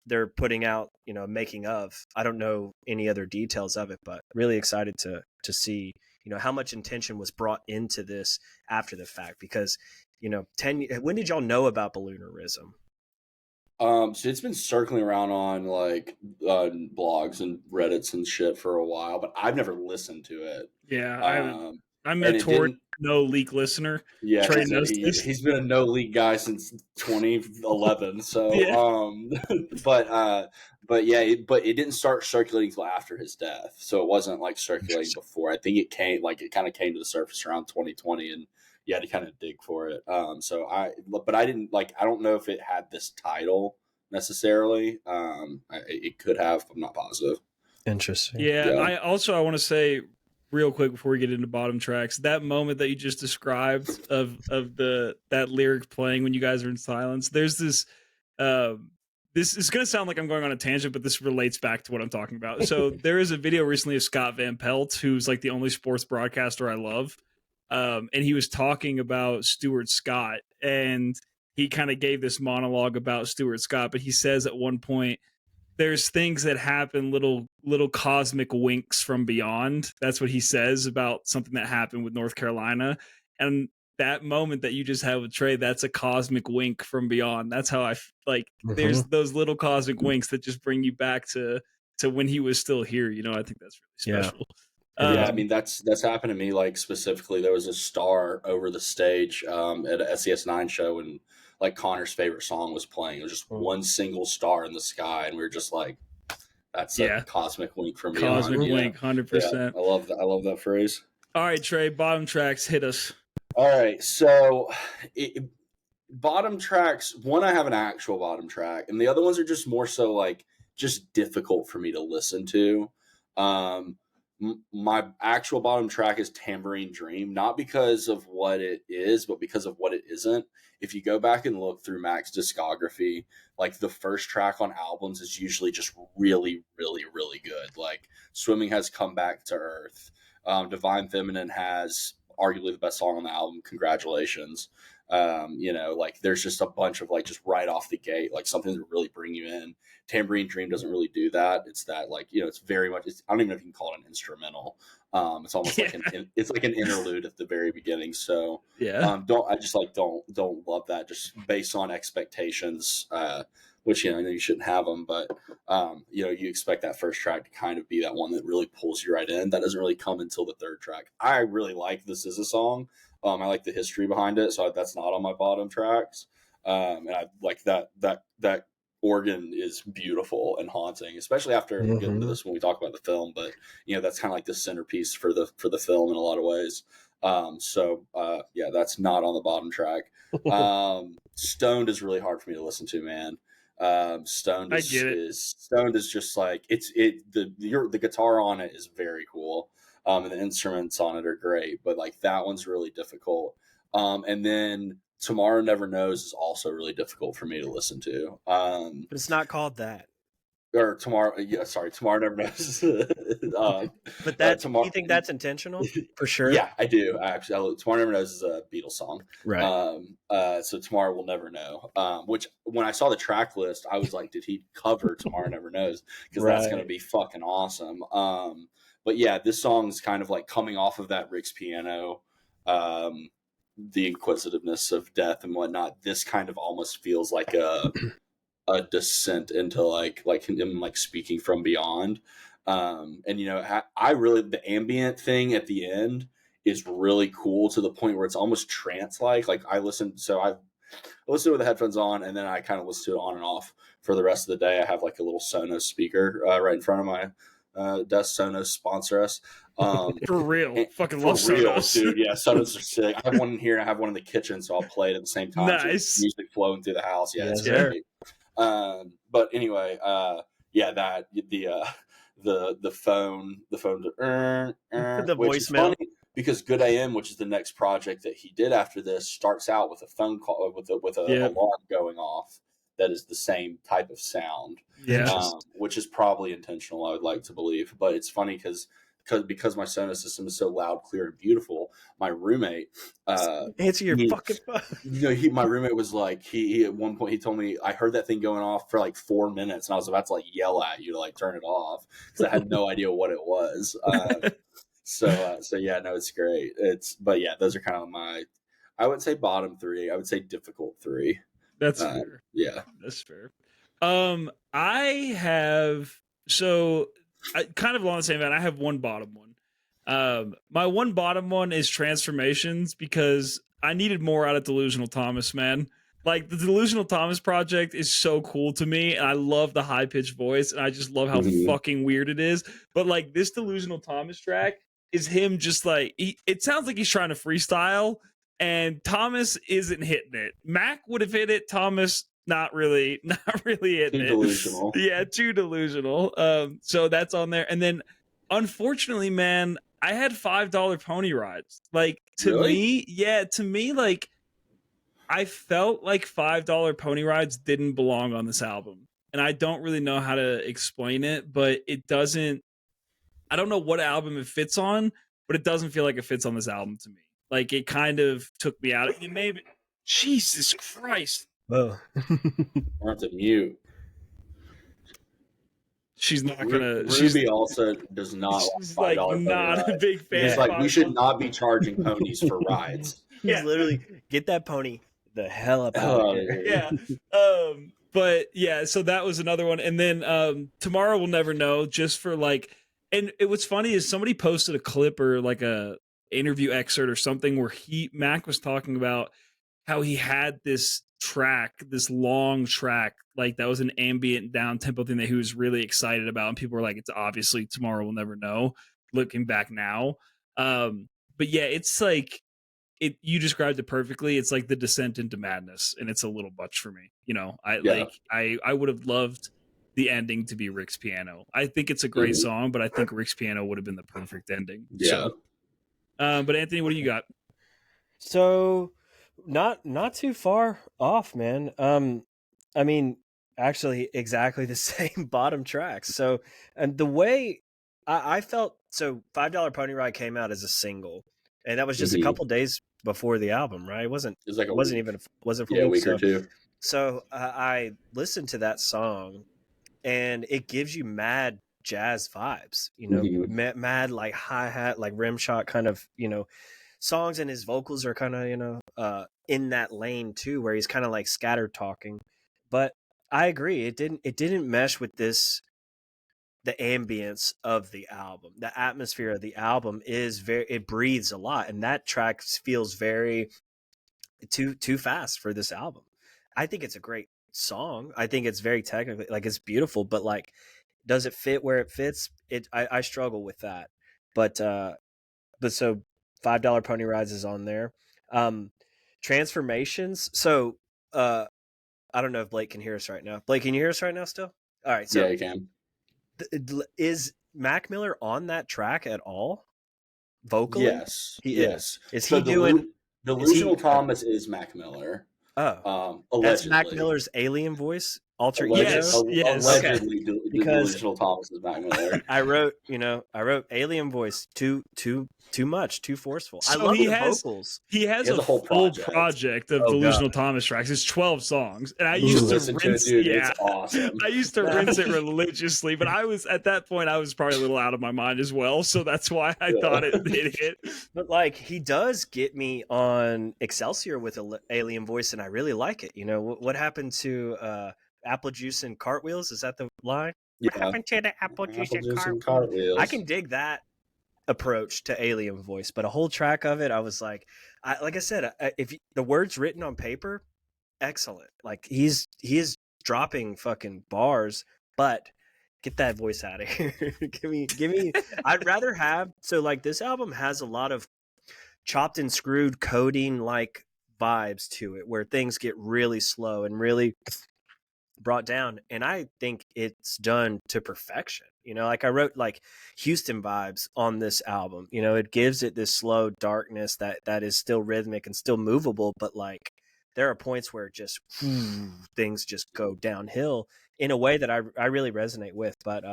they're putting out, making of. I don't know any other details of it, but really excited to see, how much intention was brought into this after the fact, because, when did y'all know about Balloonerism? So it's been circling around on blogs and Reddits and shit for a while, but I've never listened to it. Yeah, I'm a no leak listener. Yeah, he's been a no leak guy since 2011. So, but it didn't start circulating until after his death. So it wasn't circulating before. I think it kind of came to the surface around 2020, and you had to kind of dig for it. But I didn't I don't know if it had this title necessarily. It could have. I'm not positive. Interesting. Yeah. I want to say real quick before we get into bottom tracks, that moment that you just described of that lyric playing when you guys are in silence. There's this. This is going to sound like I'm going on a tangent, but this relates back to what I'm talking about. So there is a video recently of Scott Van Pelt, who's the only sports broadcaster I love. and he was talking about Stuart Scott, and he kind of gave this monologue about Stuart Scott, but he says at one point, there's things that happen, little cosmic winks from beyond. That's what he says about something that happened with North Carolina. And that moment that you just had with Trey, that's a cosmic wink from beyond. That's how I like. There's those little cosmic winks that just bring you back to when he was still here. You know, I think that's really special. Yeah, I mean that's happened to me. Like specifically, there was a star over the stage at a SES9 show, and like Connor's favorite song was playing. It was just one single star in the sky, and we were just like, "That's a cosmic wink from beyond." Cosmic wink, 100%. I love that. I love that phrase. All right, Trey, bottom tracks, hit us. All right, so bottom tracks. One, I have an actual bottom track, and the other ones are just more so like just difficult for me to listen to. My actual bottom track is Tambourine Dream, not because of what it is, but because of what it isn't. If you go back and look through Mac's discography, like the first track on albums is usually just really, really, really good. Like Swimming has Come Back to Earth. Divine Feminine has arguably the best song on the album. Congratulations. You know, like there's just a bunch of like just right off the gate, like something that really bring you in. Tambourine Dream doesn't really do that. It's that like, you know, it's very much, I don't even know if you can call it an instrumental. It's almost like it's like an interlude at the very beginning. So don't love that just based on expectations, which, you know, I know you shouldn't have them, but, you know, you expect that first track to kind of be that one that really pulls you right in. That doesn't really come until the third track. I really like This Is a Song. I like the history behind it, so that's not on my bottom tracks. And I like that organ is beautiful and haunting, especially after we get into this when we talk about the film. But you know, that's kind of like the centerpiece for the film in a lot of ways. Yeah, that's not on the bottom track. Stoned is really hard for me to listen to, man. Stoned is just like the guitar on it is very cool. And the instruments on it are great, but like that one's really difficult. And then Tomorrow Never Knows is also really difficult for me to listen to. But it's not called that. Or Tomorrow Never Knows. But that you think that's intentional? For sure. Yeah, I do. Actually, Tomorrow Never Knows is a Beatles song. Right. So Tomorrow Will Never Know. Which when I saw the track list, I was like, did he cover Tomorrow Never Knows? Because that's gonna be fucking awesome. But yeah, this song's kind of like coming off of that Rick's Piano, the inquisitiveness of death and whatnot. This kind of almost feels like a descent into like him like speaking from beyond. And you know, I really, the ambient thing at the end is really cool to the point where it's almost trance-like. Like I listen with the headphones on, and then I kind of listen to it on and off for the rest of the day. I have like a little Sonos speaker right in front of my desk. Sonos sponsor us. For real. Fucking love Sonos. Dude. Yeah, Sonos are sick. I have one in here and I have one in the kitchen, so I'll play it at the same time. Nice. So music flowing through the house. Yeah, it's great. But anyway, that the phone the which is funny because Good AM, which is the next project that he did after this, starts out with a phone call with a alarm going off that is the same type of sound. Which is probably intentional, I would like to believe. But it's funny because my Sonos system is so loud, clear, and beautiful. My roommate answer your fucking phone. You know, my roommate was like, he at one point he told me I heard that thing going off for like 4 minutes, and I was about to like yell at you to like turn it off because I had no idea what it was. So yeah, no, it's great. But yeah, those are kind of I wouldn't say bottom three. I would say difficult three. That's fair. Yeah, that's fair. I have kind of along the same vein. I have one bottom one. My one bottom one is Transformations because I needed more out of Delusional Thomas, man. Like the Delusional Thomas project is so cool to me, and I love the high pitched voice, and I just love how fucking weird it is. But like this Delusional Thomas track is him just like it sounds like he's trying to freestyle, and Thomas isn't hitting it. Mac would have hit it. Thomas not really hitting it. Delusional. Yeah, too delusional. So that's on there. And then unfortunately, man, I had $5 pony rides. Like to me, like I felt like $5 pony rides didn't belong on this album. And I don't really know how to explain it, but it doesn't, I don't know what album it fits on, but it doesn't feel like it fits on this album to me. Like it kind of took me out. It made me, Jesus Christ. Oh. Or to mute. She's not gonna. Ruby also does not want $5 like pony not rides. a big fan. He's like, we should not be charging ponies for rides. He's literally get that pony the hell up out of here. Yeah. But yeah, so that was another one, and then Tomorrow We'll Never Know, just for like, and what's funny is somebody posted a clip or like a interview excerpt or something where Mac was talking about how he had this track, this long track, like that was an ambient down tempo thing that he was really excited about, and people were like, it's obviously Tomorrow We'll Never Know, looking back now. But yeah, it's like you described it perfectly. It's like the descent into madness, and it's a little much for me. I would have loved the ending to be Rick's piano. I think it's a great song, but I think Rick's piano would have been the perfect ending. Yeah. But Anthony, what do you got? So not too far off, man. I mean, actually exactly the same bottom tracks. So, and the way I felt, so $5 Pony Ride came out as a single, and that was just a couple days before the album, right? It wasn't for a week or two. So I listened to that song, and it gives you mad jazz vibes, mad like hi-hat, like rim shot kind of, songs, and his vocals are kind of, in that lane too, where he's kind of like scattered talking. But I agree, it didn't mesh with the ambience of the album. The atmosphere of the album it breathes a lot, and that track feels very too fast for this album. I think it's a great song. I think it's very technically, like, it's beautiful, but like, does it fit where it fits? I struggle with that. But so $5 Pony Rides is on there. Transformations. So I don't know if Blake can hear us right now. Blake, can you hear us right now still? All right. So yeah, you can. Is Mac Miller on that track at all? Vocally? Yes. He is. Is he doing... Delusional Thomas is Mac Miller. Oh. Allegedly. That's Mac Miller's alien voice? Alter ego? Yes. Allegedly, Okay. Delusional Thomas is Mac Miller. I wrote alien voice too much, too forceful. So I love the vocals. He has a whole project of Delusional Thomas tracks. It's 12 songs, and I used to rinse it. Yeah, it's awesome. I used to rinse it religiously, but I was at that point, I was probably a little out of my mind as well, so that's why I thought it hit. But like, he does get me on Excelsior with an alien voice, and I really like it. What happened to apple juice and cartwheels? Is that the line? Yeah. What happened to the apple juice and cartwheels? I can dig that approach to alien voice, but a whole track of it, I was like I said, if the words written on paper, excellent. Like, he is dropping fucking bars, but get that voice out of here. give me I'd rather have, so like, this album has a lot of chopped and screwed coding like vibes to it, where things get really slow and really brought down, and I think it's done to perfection. Like, I wrote like Houston vibes on this album. It gives it this slow darkness that is still rhythmic and still movable, but like, there are points where just things just go downhill in a way that I really resonate with. But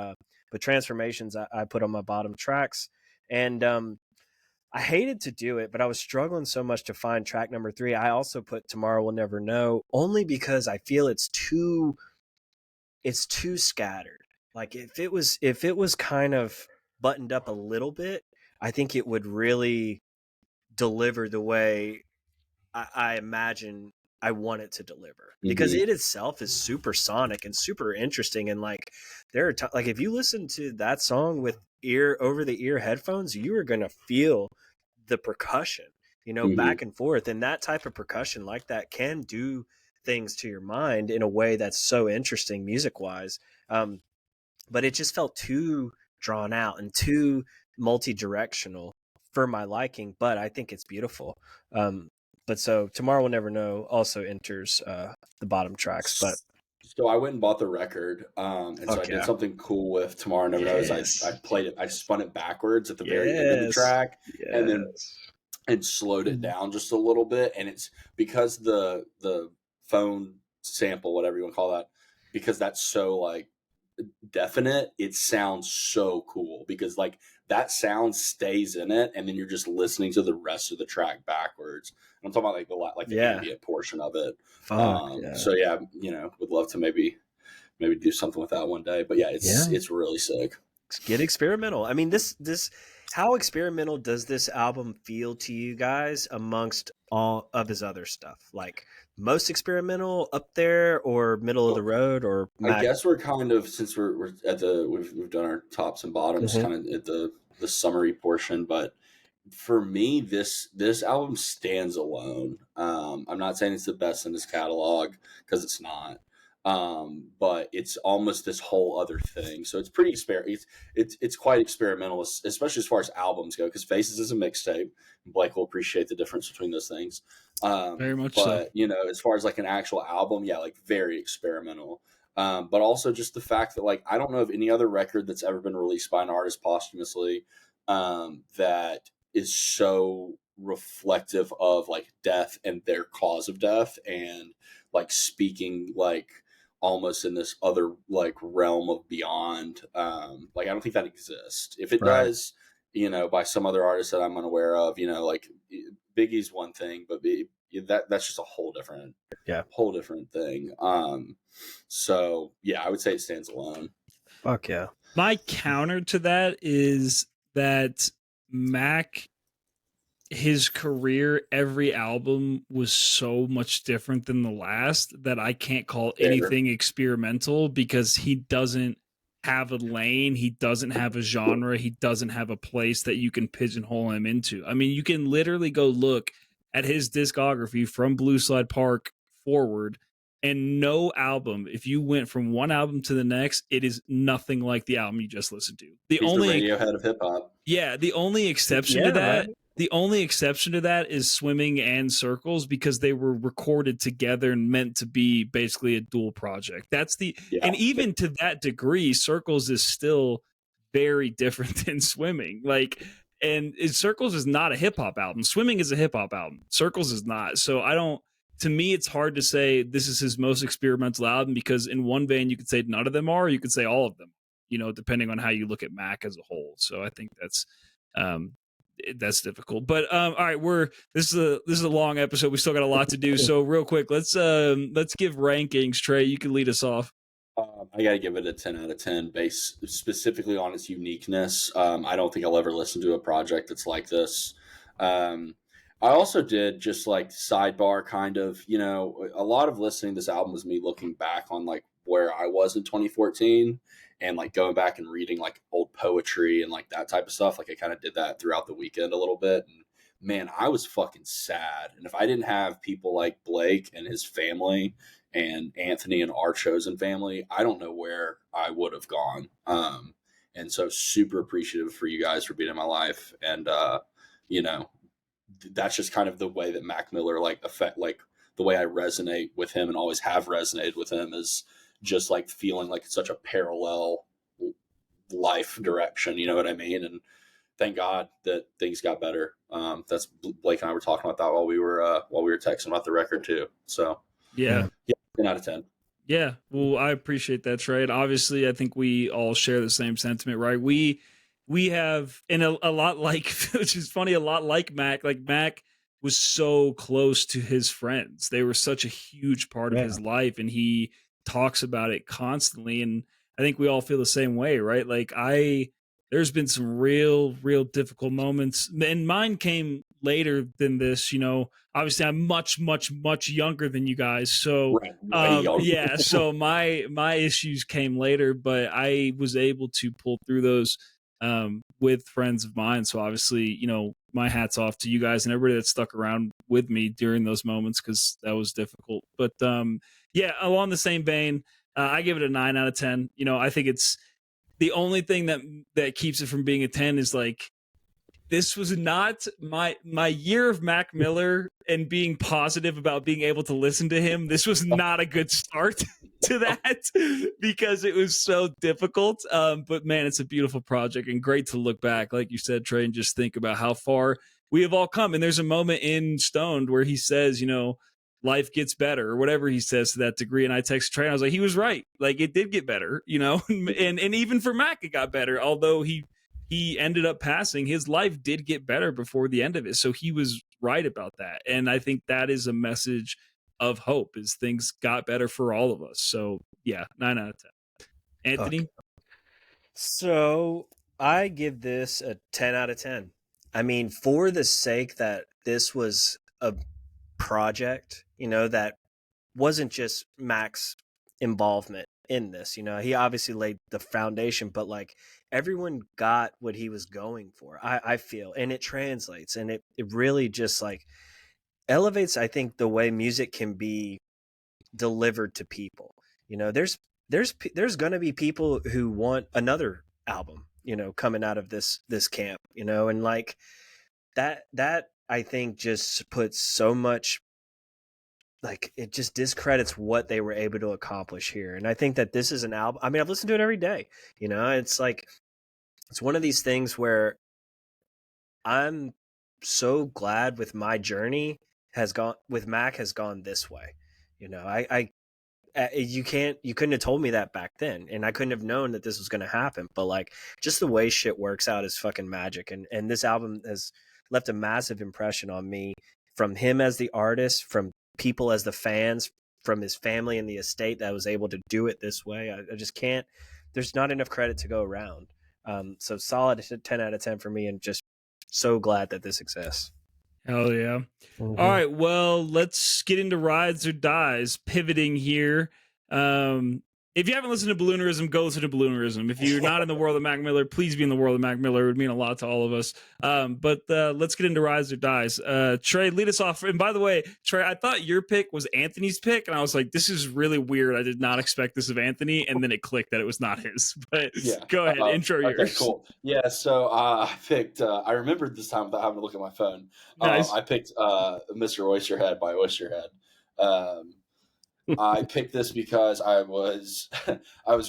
Transformations I put on my bottom tracks, and I hated to do it, but I was struggling so much to find track number 3. I also put Tomorrow We'll Never Know, only because I feel it's too scattered. Like, if it was kind of buttoned up a little bit, I think it would really deliver the way I imagine I want it to deliver. Because it itself is super sonic and super interesting, and like, there are like, if you listen to that song with over the ear headphones, you are gonna feel the percussion, back and forth, and that type of percussion like that can do things to your mind in a way that's so interesting music wise. But it just felt too drawn out and too multi-directional for my liking, but I think it's beautiful. But so Tomorrow We'll Never Know also enters the bottom tracks. But so I went and bought the record, and so I did something cool with Tomorrow Never Knows. I played it. I spun it backwards at the very end of the track, and slowed it down just a little bit. And it's because the phone sample, whatever you want to call that, because that's so like definite, it sounds so cool, because like that sound stays in it, and then you're just listening to the rest of the track backwards. And I'm talking about like the ambient portion of it. So yeah, would love to maybe do something with that one day. But yeah, it's really sick. Get experimental. I mean, this how experimental does this album feel to you guys amongst all of his other stuff? Like most experimental up there, or middle of the road, or I guess we're kind of, since we're at we've done our tops and bottoms kind of at the summary portion, but for me, this album stands alone. I'm not saying it's the best in his catalog, because it's not. But it's almost this whole other thing. So it's pretty it's quite experimental, especially as far as albums go, because Faces is a mixtape. Blake will appreciate the difference between those things. Very much but, so. As far as like an actual album, yeah, like very experimental. But also just the fact that, like, I don't know of any other record that's ever been released by an artist posthumously that is so reflective of like death and their cause of death, and like speaking like almost in this other like realm of beyond. Like, I don't think that exists. If it does, by some other artist that I'm unaware of, like Biggie's one thing, but that's just a whole different thing. So yeah, I would say it stands alone. Fuck yeah. My counter to that is that Mac, his career, every album was so much different than the last that I can't call anything experimental, because he doesn't have a lane, he doesn't have a genre, he doesn't have a place that you can pigeonhole him into. I mean, you can literally go look at his discography from Blue Slide Park forward, and no album, if you went from one album to the next, it is nothing like the album you just listened to. He's the Radiohead of hip hop. Yeah, the only exception to that. Right? The only exception to that is Swimming and Circles, because they were recorded together and meant to be basically a dual project. That's and even to that degree, Circles is still very different than Swimming. Like, and Circles is not a hip hop album. Swimming is a hip hop album. Circles is not. So to me, it's hard to say this is his most experimental album, because in one vein you could say none of them are, or you could say all of them, depending on how you look at Mac as a whole. So I think that's difficult. But all right, this is a long episode. We still got a lot to do. So real quick, let's give rankings. Trey, you can lead us off. I gotta give it a 10 out of 10 based specifically on its uniqueness. I don't think I'll ever listen to a project that's like this. I also did, just like sidebar kind of, a lot of listening to this album was me looking back on like where I was in 2014, and like going back and reading like old poetry and like that type of stuff. Like, I kind of did that throughout the weekend a little bit, and man, I was fucking sad. And if I didn't have people like Blake and his family and Anthony and our chosen family, I don't know where I would have gone. And so super appreciative for you guys for being in my life. And, that's just kind of the way that Mac Miller the way I resonate with him and always have resonated with him, is just like feeling like it's such a parallel life direction. You know what I mean? And thank God that things got better. That's Blake and I were talking about that while we were texting about the record too. So yeah, 10 out of 10. Yeah. Well, I appreciate that, Trey. And obviously I think we all share the same sentiment, right? We have, and a lot like, which is funny, a lot like Mac. Like, Mac was so close to his friends. They were such a huge part of his life, and he talks about it constantly. And I think we all feel the same way, right? Like, there's been some real difficult moments, and mine came later than this. Obviously I'm much younger than you guys. So so my issues came later, but I was able to pull through those with friends of mine. So obviously, my hat's off to you guys and everybody that stuck around with me during those moments, because that was difficult. But along the same vein, I give it a 9 out of 10. I think it's the only thing that keeps it from being a 10 is like, this was not my year of Mac Miller and being positive about being able to listen to him. This was not a good start to that, because it was so difficult. But man, it's a beautiful project and great to look back, like you said, Trey, and just think about how far we have all come. And there's a moment in Stoned where he says, life gets better, or whatever he says to that degree. And I texted Trey, and I was like, he was right. Like, it did get better, and even for Mac, it got better. Although he he ended up passing. His life did get better before the end of it. So he was right about that. And I think that is a message of hope, is things got better for all of us. So yeah, 9 out of 10. Anthony? Okay. So I give this a 10 out of 10. I mean, for the sake that this was a project, that wasn't just Mac's involvement in this. He obviously laid the foundation, but like everyone got what he was going for, I feel, and it translates, and it really just like elevates, I think, the way music can be delivered to people. There's going to be people who want another album, coming out of this camp, and like that I think just puts so much, like, it just discredits what they were able to accomplish here. And I think that this is an album, I mean, I've listened to it every day. It's like, it's one of these things where I'm so glad with my journey with Mac has gone this way. You couldn't have told me that back then, and I couldn't have known that this was going to happen. But like, just the way shit works out is fucking magic. And this album has left a massive impression on me, from him as the artist, from people as the fans, from his family and the estate that was able to do it this way. I just can't, there's not enough credit to go around. So solid 10 out of 10 for me, and just so glad that this exists. Hell yeah. Mm-hmm. All right, well, let's get into Rides or Dies, pivoting here. If you haven't listened to Balloonerism, go listen to Balloonerism. If you're not in the world of Mac Miller, please be in the world of Mac Miller. It would mean a lot to all of us. But let's get into Rides or Dies. Trey, lead us off. And by the way, Trey, I thought your pick was Anthony's pick, and I was like, this is really weird. I did not expect this of Anthony, and then it clicked that it was not his. But yeah, go ahead, intro yours. Okay, cool. Yeah, so I picked, I remembered this time without having to look at my phone. Nice. I picked Mr. Oysterhead by Oysterhead. I picked this because I was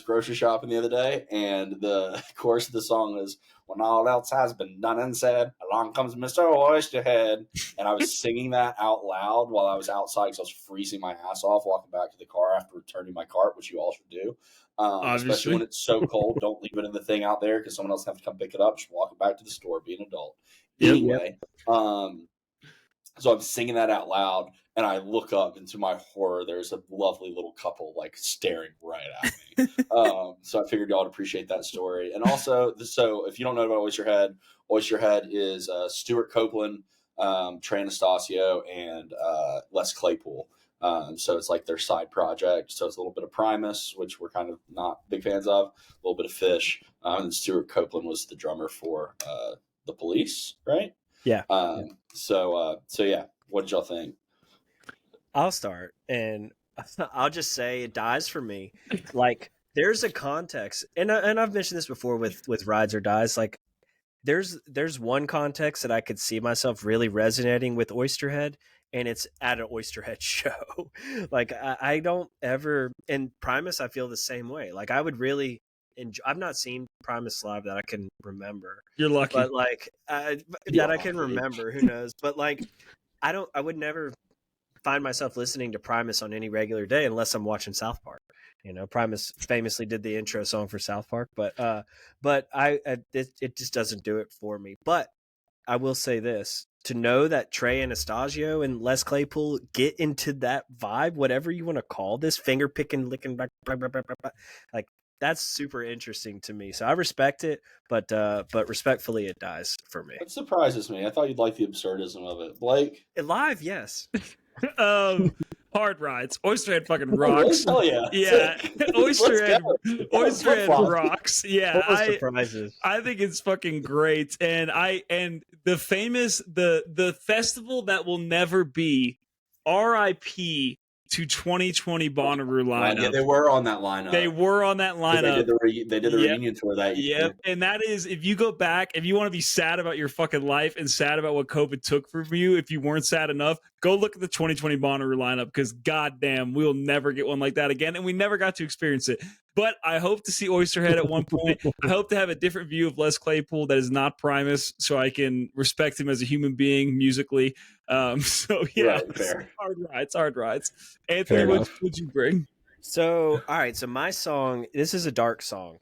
grocery shopping the other day, and the chorus of the song is, "When all else has been done and said, along comes Mr. Oysterhead." And I was singing that out loud while I was outside, because I was freezing my ass off walking back to the car after returning my cart, which you all should do. Especially when it's so cold. Don't leave it in the thing out there, because someone else has to come pick it up. Just walk it back to the store, be an adult. Anyway, so I'm singing that out loud, and I look up, and to my horror, there's a lovely little couple like staring right at me. So I figured y'all would appreciate that story. And also, so if you don't know about Oysterhead is Stuart Copeland, Trey Anastasio, and Les Claypool. So it's like their side project. So it's a little bit of Primus, which we're kind of not big fans of, a little bit of Fish. And Stuart Copeland was the drummer for the Police, right? Yeah. So yeah, what did y'all think? I'll start, and I'll just say it dies for me. Like, there's a context, and I've mentioned this before with Rides or Dies. Like, there's one context that I could see myself really resonating with Oysterhead, and it's at an Oysterhead show. Like, I don't ever, and Primus, I feel the same way. Like, I would really enjoy, I've not seen Primus live that I can remember. You're lucky. But like, that I can remember, who knows? But like, I would never find myself listening to Primus on any regular day unless I'm watching South Park. Primus famously did the intro song for South Park, but it just doesn't do it for me. But I will say this, to know that Trey Anastasio and Les Claypool get into that vibe, whatever you want to call this, finger picking, licking back, like, that's super interesting to me. So I respect it, but respectfully, it dies for me. It surprises me. I thought you'd like the absurdism of it, Blake. Live, yes. Hard Rides. Oysterhead fucking rocks. Oh yeah. Yeah. Oysterhead rocks. Yeah. I think it's fucking great. And the famous the festival that will never be, RIP to 2020 Bonnaroo lineup. Yeah, they were on that lineup. They did the reunion tour that year. Yep. And that is, if you go back, if you want to be sad about your fucking life and sad about what COVID took from you, if you weren't sad enough, go look at the 2020 Bonnaroo lineup, because goddamn, we'll never get one like that again. And we never got to experience it. But I hope to see Oysterhead at one point. I hope to have a different view of Les Claypool that is not Primus, so I can respect him as a human being musically. So yeah, right, hard rides. Anthony, what would you bring? So, all right. So my song, this is a dark song.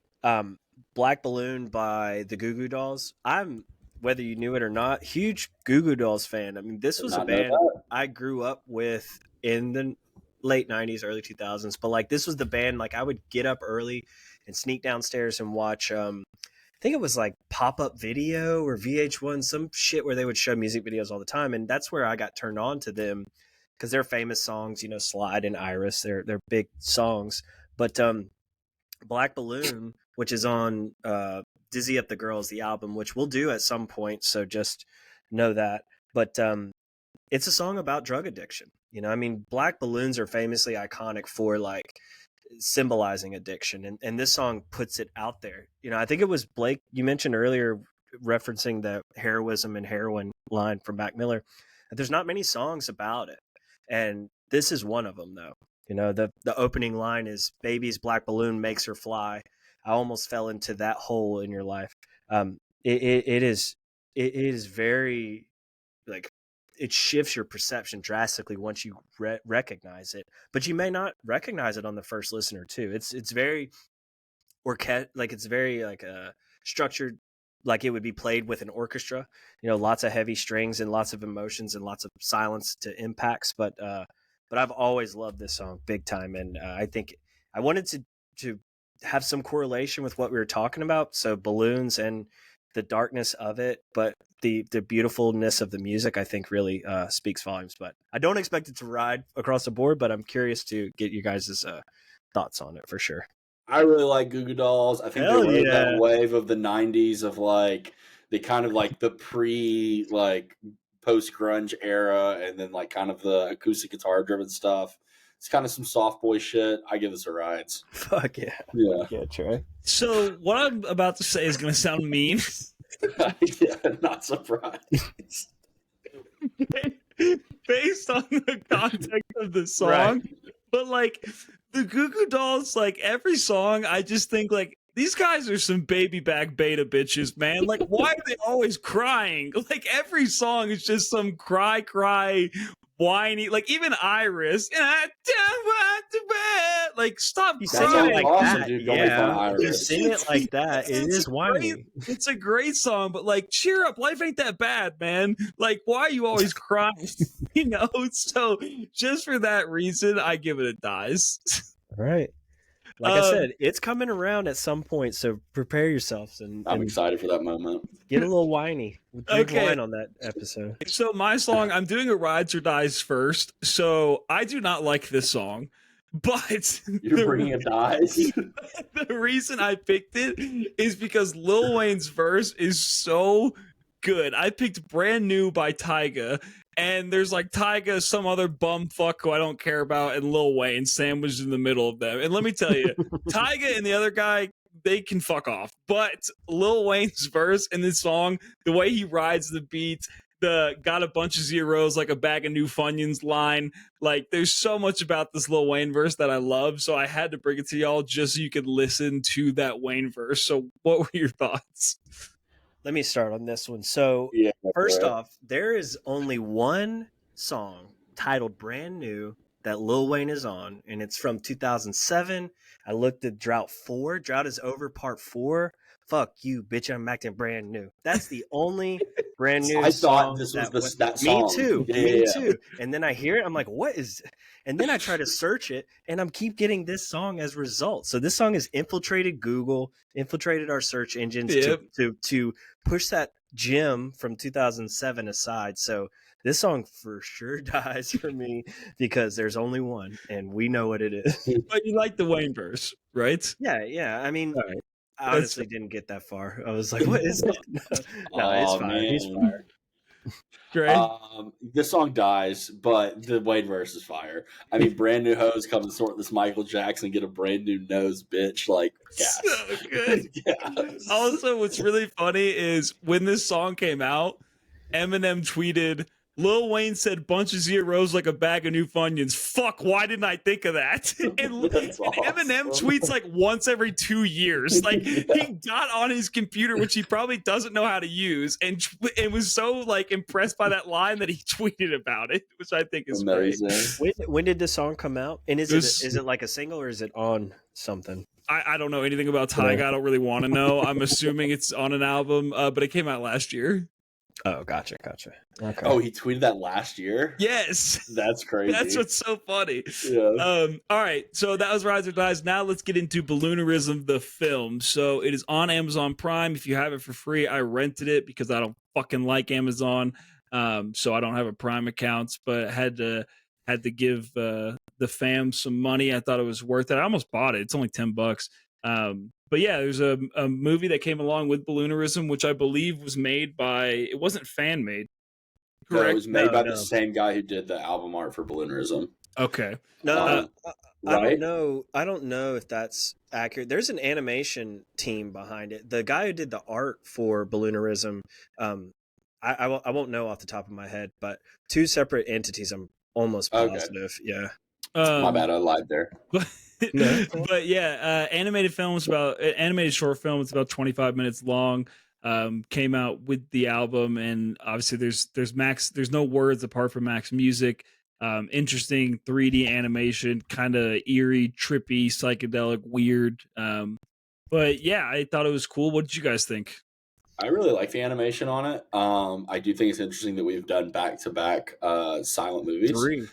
Black Balloon by the Goo Goo Dolls. I'm, whether you knew it or not, huge Goo Goo Dolls fan. I mean, this was a band I grew up with in the late 90s, early 2000s. But like, this was the band, like I would get up early and sneak downstairs and watch, I think it was like Pop-Up Video or VH1, some shit where they would show music videos all the time. And that's where I got turned on to them because they're famous songs, you know, Slide and Iris, they're big songs. But Black Balloon, which is on Dizzy Up the Girls, the album, which we'll do at some point, so just know that. But it's a song about drug addiction. You know, I mean, black balloons are famously iconic for like symbolizing addiction, and this song puts it out there. You know, I think it was Blake, you mentioned earlier, referencing the heroism and heroin line from Mac Miller. There's not many songs about it, and this is one of them, though. You know, the opening line is "Baby's black balloon makes her fly. I almost fell into that hole in your life." It is very, like, it shifts your perception drastically once you recognize it, but you may not recognize it on the first listener too. It's very structured, like it would be played with an orchestra. You know, lots of heavy strings and lots of emotions and lots of silence to impacts, but I've always loved this song big time. And I think I wanted to have some correlation with what we were talking about. So balloons and the darkness of it, but the beautifulness of the music, I think really speaks volumes. But I don't expect it to ride across the board, but I'm curious to get you guys' thoughts on it for sure. I really like Goo Goo Dolls. I think they rode that wave of the 90s of like, they kind of like the like post-grunge era, and then like kind of the acoustic guitar driven stuff. It's kind of some soft boy shit. I give this a ride. Fuck yeah. Yeah, Trey. So what I'm about to say is going to sound mean. Yeah, not surprised. Based on the context of the song, right. But like the Goo Goo Dolls, like every song, I just think like, these guys are some baby back beta bitches, man. Like, why are they always crying? Like, every song is just some cry, whiny. Like, even Iris, like, stop crying. Like awesome, that. Dude. Yeah, you sing it like that. It is whiny. It's a great song, but like, cheer up. Life ain't that bad, man. Like, why are you always crying? You know? So, just for that reason, I give it a dice. All right. Like I said, it's coming around at some point, so prepare yourselves. And I'm excited for that moment. Get a little whiny. Okay. Wine on that episode. So my song, I'm doing a rides or dies first. So I do not like this song, but you're bringing a dies. The reason I picked it is because Lil Wayne's verse is so good. I picked Brand New by Tyga. And there's like Tyga, some other bum fuck who I don't care about, and Lil Wayne sandwiched in the middle of them. And let me tell you, Tyga and the other guy, they can fuck off. But Lil Wayne's verse in this song, the way he rides the beat, the got a bunch of zeros like a bag of new Funyuns line, like there's so much about this Lil Wayne verse that I love. So I had to bring it to y'all just so you could listen to that Wayne verse. So what were your thoughts? Let me start on this one. So first off, there is only one song titled Brand New that Lil Wayne is on, and it's from 2007. I looked at Drought 4. Drought is over part 4. Fuck you, bitch, I'm acting brand new. That's the only brand new I song. Thought this was that song. Me too. Yeah. Me too. And then I hear it, I'm like, what is... And then I try to search it, and I'm keep getting this song as result. So this song has infiltrated Google, infiltrated our search engines to push that gem from 2007 aside. So this song for sure dies for me because there's only one, and we know what it is. But you like the Wayne verse, right? Yeah. I mean, right. I honestly didn't get that far. I was like, what is that? No, it's fire. Man. He's fire. Great. This song dies, but the Wayne verse is fire. I mean, Brand New Hose come and sort this Michael Jackson, get a brand new nose, bitch. Like, yes. So good. Yes. Also, what's really funny is when this song came out, Eminem tweeted, Lil Wayne said bunch of zeros like a bag of new Funyuns. Fuck, why didn't I think of that? And Eminem tweets like once every 2 years. Like he got on his computer, which he probably doesn't know how to use, and was so like impressed by that line that he tweeted about it, which I think is amazing. When did the song come out? And is it like a single or is it on something? I don't know anything about Tyga. I don't really want to know. I'm assuming it's on an album, but it came out last year. Oh, gotcha. Okay. Oh, he tweeted that last year? Yes. That's crazy. That's what's so funny. Yeah. All right. So that was Rise or Dies. Now let's get into Balloonerism, the film. So it is on Amazon Prime. If you have it for free, I rented it because I don't fucking like Amazon. So I don't have a Prime account, but had to give the fam some money. I thought it was worth it. I almost bought it. It's only $10. But yeah, there's a movie that came along with Balloonerism, which I believe was made by, it wasn't fan made. Correct? No, it was made by the same guy who did the album art for Balloonerism. Okay. No, right? I don't know if that's accurate. There's an animation team behind it. The guy who did the art for Balloonerism, I won't know off the top of my head, but two separate entities. I'm almost positive. Okay. Yeah. My bad. I lied there. But yeah, animated short film. It's about 25 minutes long. Came out with the album, and obviously there's no words apart from Mac's music. Interesting 3D animation, kind of eerie, trippy, psychedelic, weird. But yeah, I thought it was cool. What did you guys think? I really like the animation on it. I do think it's interesting that we've done back-to-back silent movies. Three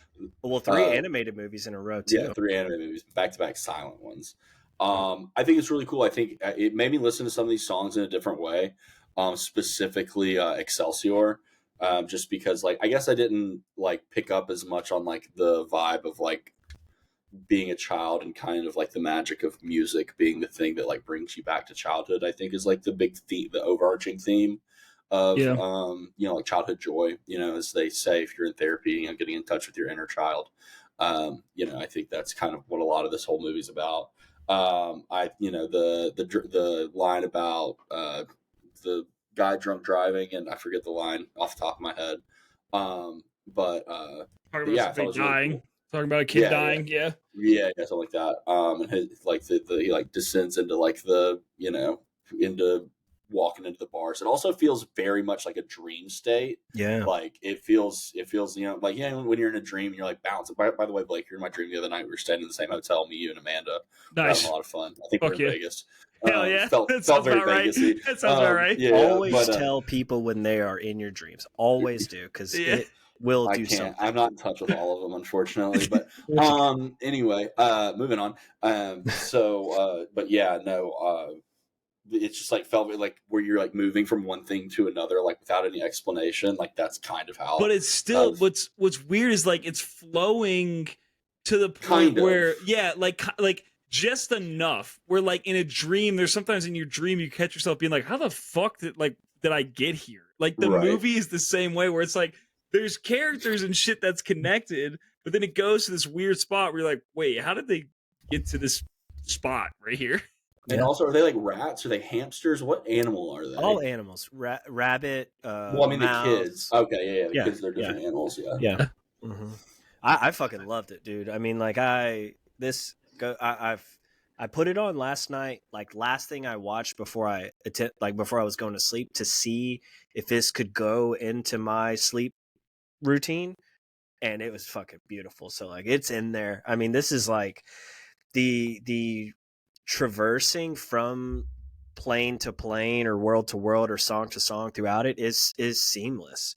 animated movies in a row, too. Yeah, 3 animated movies, back-to-back silent ones. I think it's really cool. I think it made me listen to some of these songs in a different way, specifically Excelsior, just because, like, I guess I didn't, like, pick up as much on, like, the vibe of, like, being a child and kind of like the magic of music being the thing that like brings you back to childhood. I think is like the big theme, the overarching theme of you know, like childhood joy, you know, as they say, if you're in therapy and getting in touch with your inner child. You know, I think that's kind of what a lot of this whole movie's about. You know, the line about the guy drunk driving, and I forget the line off the top of my head. But yeah, I thought it was really cool. Talking about a kid dying, yeah, something like that. And his, like he like descends into like the, you know, into walking into the bars. It also feels very much like a dream state. Yeah, like it feels, you know, like when you're in a dream, you're like bouncing. By the way, Blake, you're in my dream the other night. We were staying in the same hotel, me, you, and Amanda. Nice, we're having a lot of fun. I think we're in Vegas. Hell yeah, felt very Vegas-y. That sounds about right. Yeah, always tell people when they are in your dreams. Always do, because it will do something. I'm not in touch with all of them, unfortunately. But anyway, moving on. But yeah, no. It's just like felt like where you're like moving from one thing to another, like without any explanation. Like that's kind of how. But it's still what's weird is like it's flowing to the point where like just enough where like in a dream, there's sometimes in your dream you catch yourself being like, how the fuck did I get here? Like the movie is the same way where it's like there's characters and shit that's connected, but then it goes to this weird spot where you're like, wait, how did they get to this spot right here? And also, are they like rats? Are they hamsters? What animal are they? All animals. Rabbit. Well, I mean, mouse. The kids. Okay, the kids, they're different animals. Yeah. Mm-hmm. I fucking loved it, dude. I mean, like I put it on last night. Like last thing I watched before I was going to sleep to see if this could go into my sleep routine, and it was fucking beautiful. So like it's in there. I mean, this is like the traversing from plane to plane or world to world or song to song throughout it is seamless.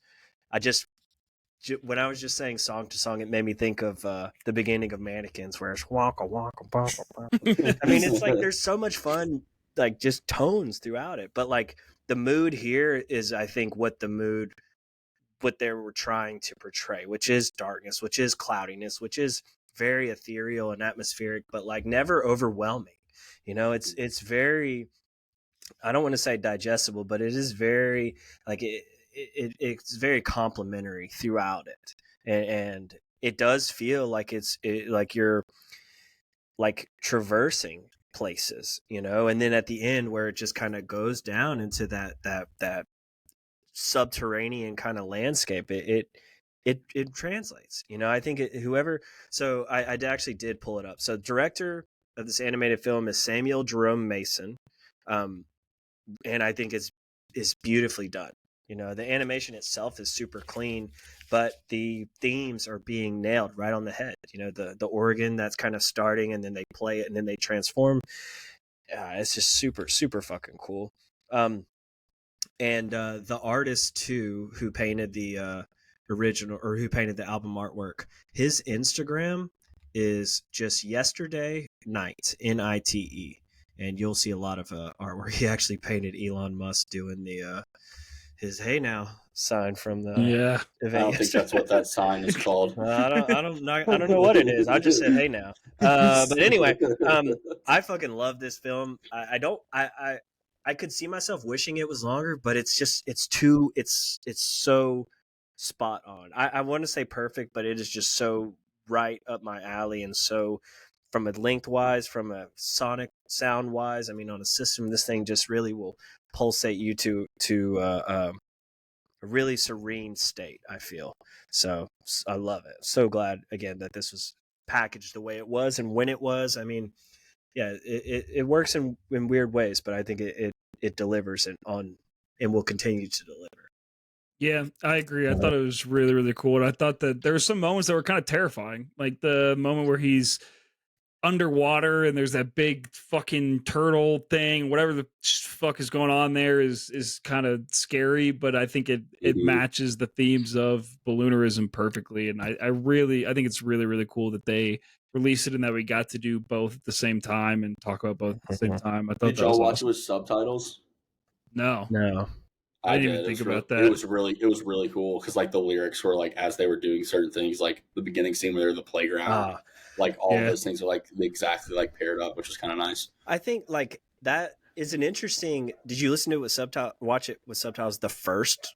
When I was just saying song to song, it made me think of the beginning of Mannequins, where it's waka waka waka waka. I mean, it's like there's so much fun, like just tones throughout it. But like the mood here is, I think, what they were trying to portray, which is darkness, which is cloudiness, which is very ethereal and atmospheric, but like never overwhelming. You know, it's very, I don't want to say digestible, but it is very like it's very complimentary throughout it, and it does feel like like you're like traversing places, you know, and then at the end where it just kind of goes down into that subterranean kind of landscape, it translates, you know. I think so I actually did pull it up. So director of this animated film is Samuel Jerome Mason, and I think it's beautifully done. You know, the animation itself is super clean, but the themes are being nailed right on the head. You know, the organ that's kind of starting, and then they play it, and then they transform. It's just super, super fucking cool. And the artist too, who painted the original, or who painted the album artwork, his Instagram is just yesterday night, NITE, and you'll see a lot of artwork. He actually painted Elon Musk doing the his "Hey Now" sign from the event. I don't think that's what that sign is called. I don't know what it is. I just said "Hey Now." But anyway, I fucking love this film. I could see myself wishing it was longer, but it's so spot on. I want to say perfect, but it is just so right up my alley, and so from a lengthwise, from a sonic sound wise, I mean, on a system, this thing just really will pulsate you to a really serene state, I feel. So I love it. So glad again that this was packaged the way it was and when it was. I mean, yeah, it works in weird ways, but I think it delivers and will continue to deliver. Yeah, I agree. I thought it was really, really cool. And I thought that there were some moments that were kind of terrifying. Like the moment where he's underwater and there's that big fucking turtle thing, whatever the fuck is going on there is kind of scary, but I think it matches the themes of Balloonerism perfectly. And I think it's really, really cool that they released it and that we got to do both at the same time and talk about both at the same time. I thought Did y'all watch it with subtitles? No. I didn't even think about that. It was really cool because like the lyrics were like as they were doing certain things, like the beginning scene where they're in the playground, like all of those things are like exactly like paired up, which was kind of nice. I think like that is an interesting. Did you listen to it with subtitles? Watch it with subtitles the first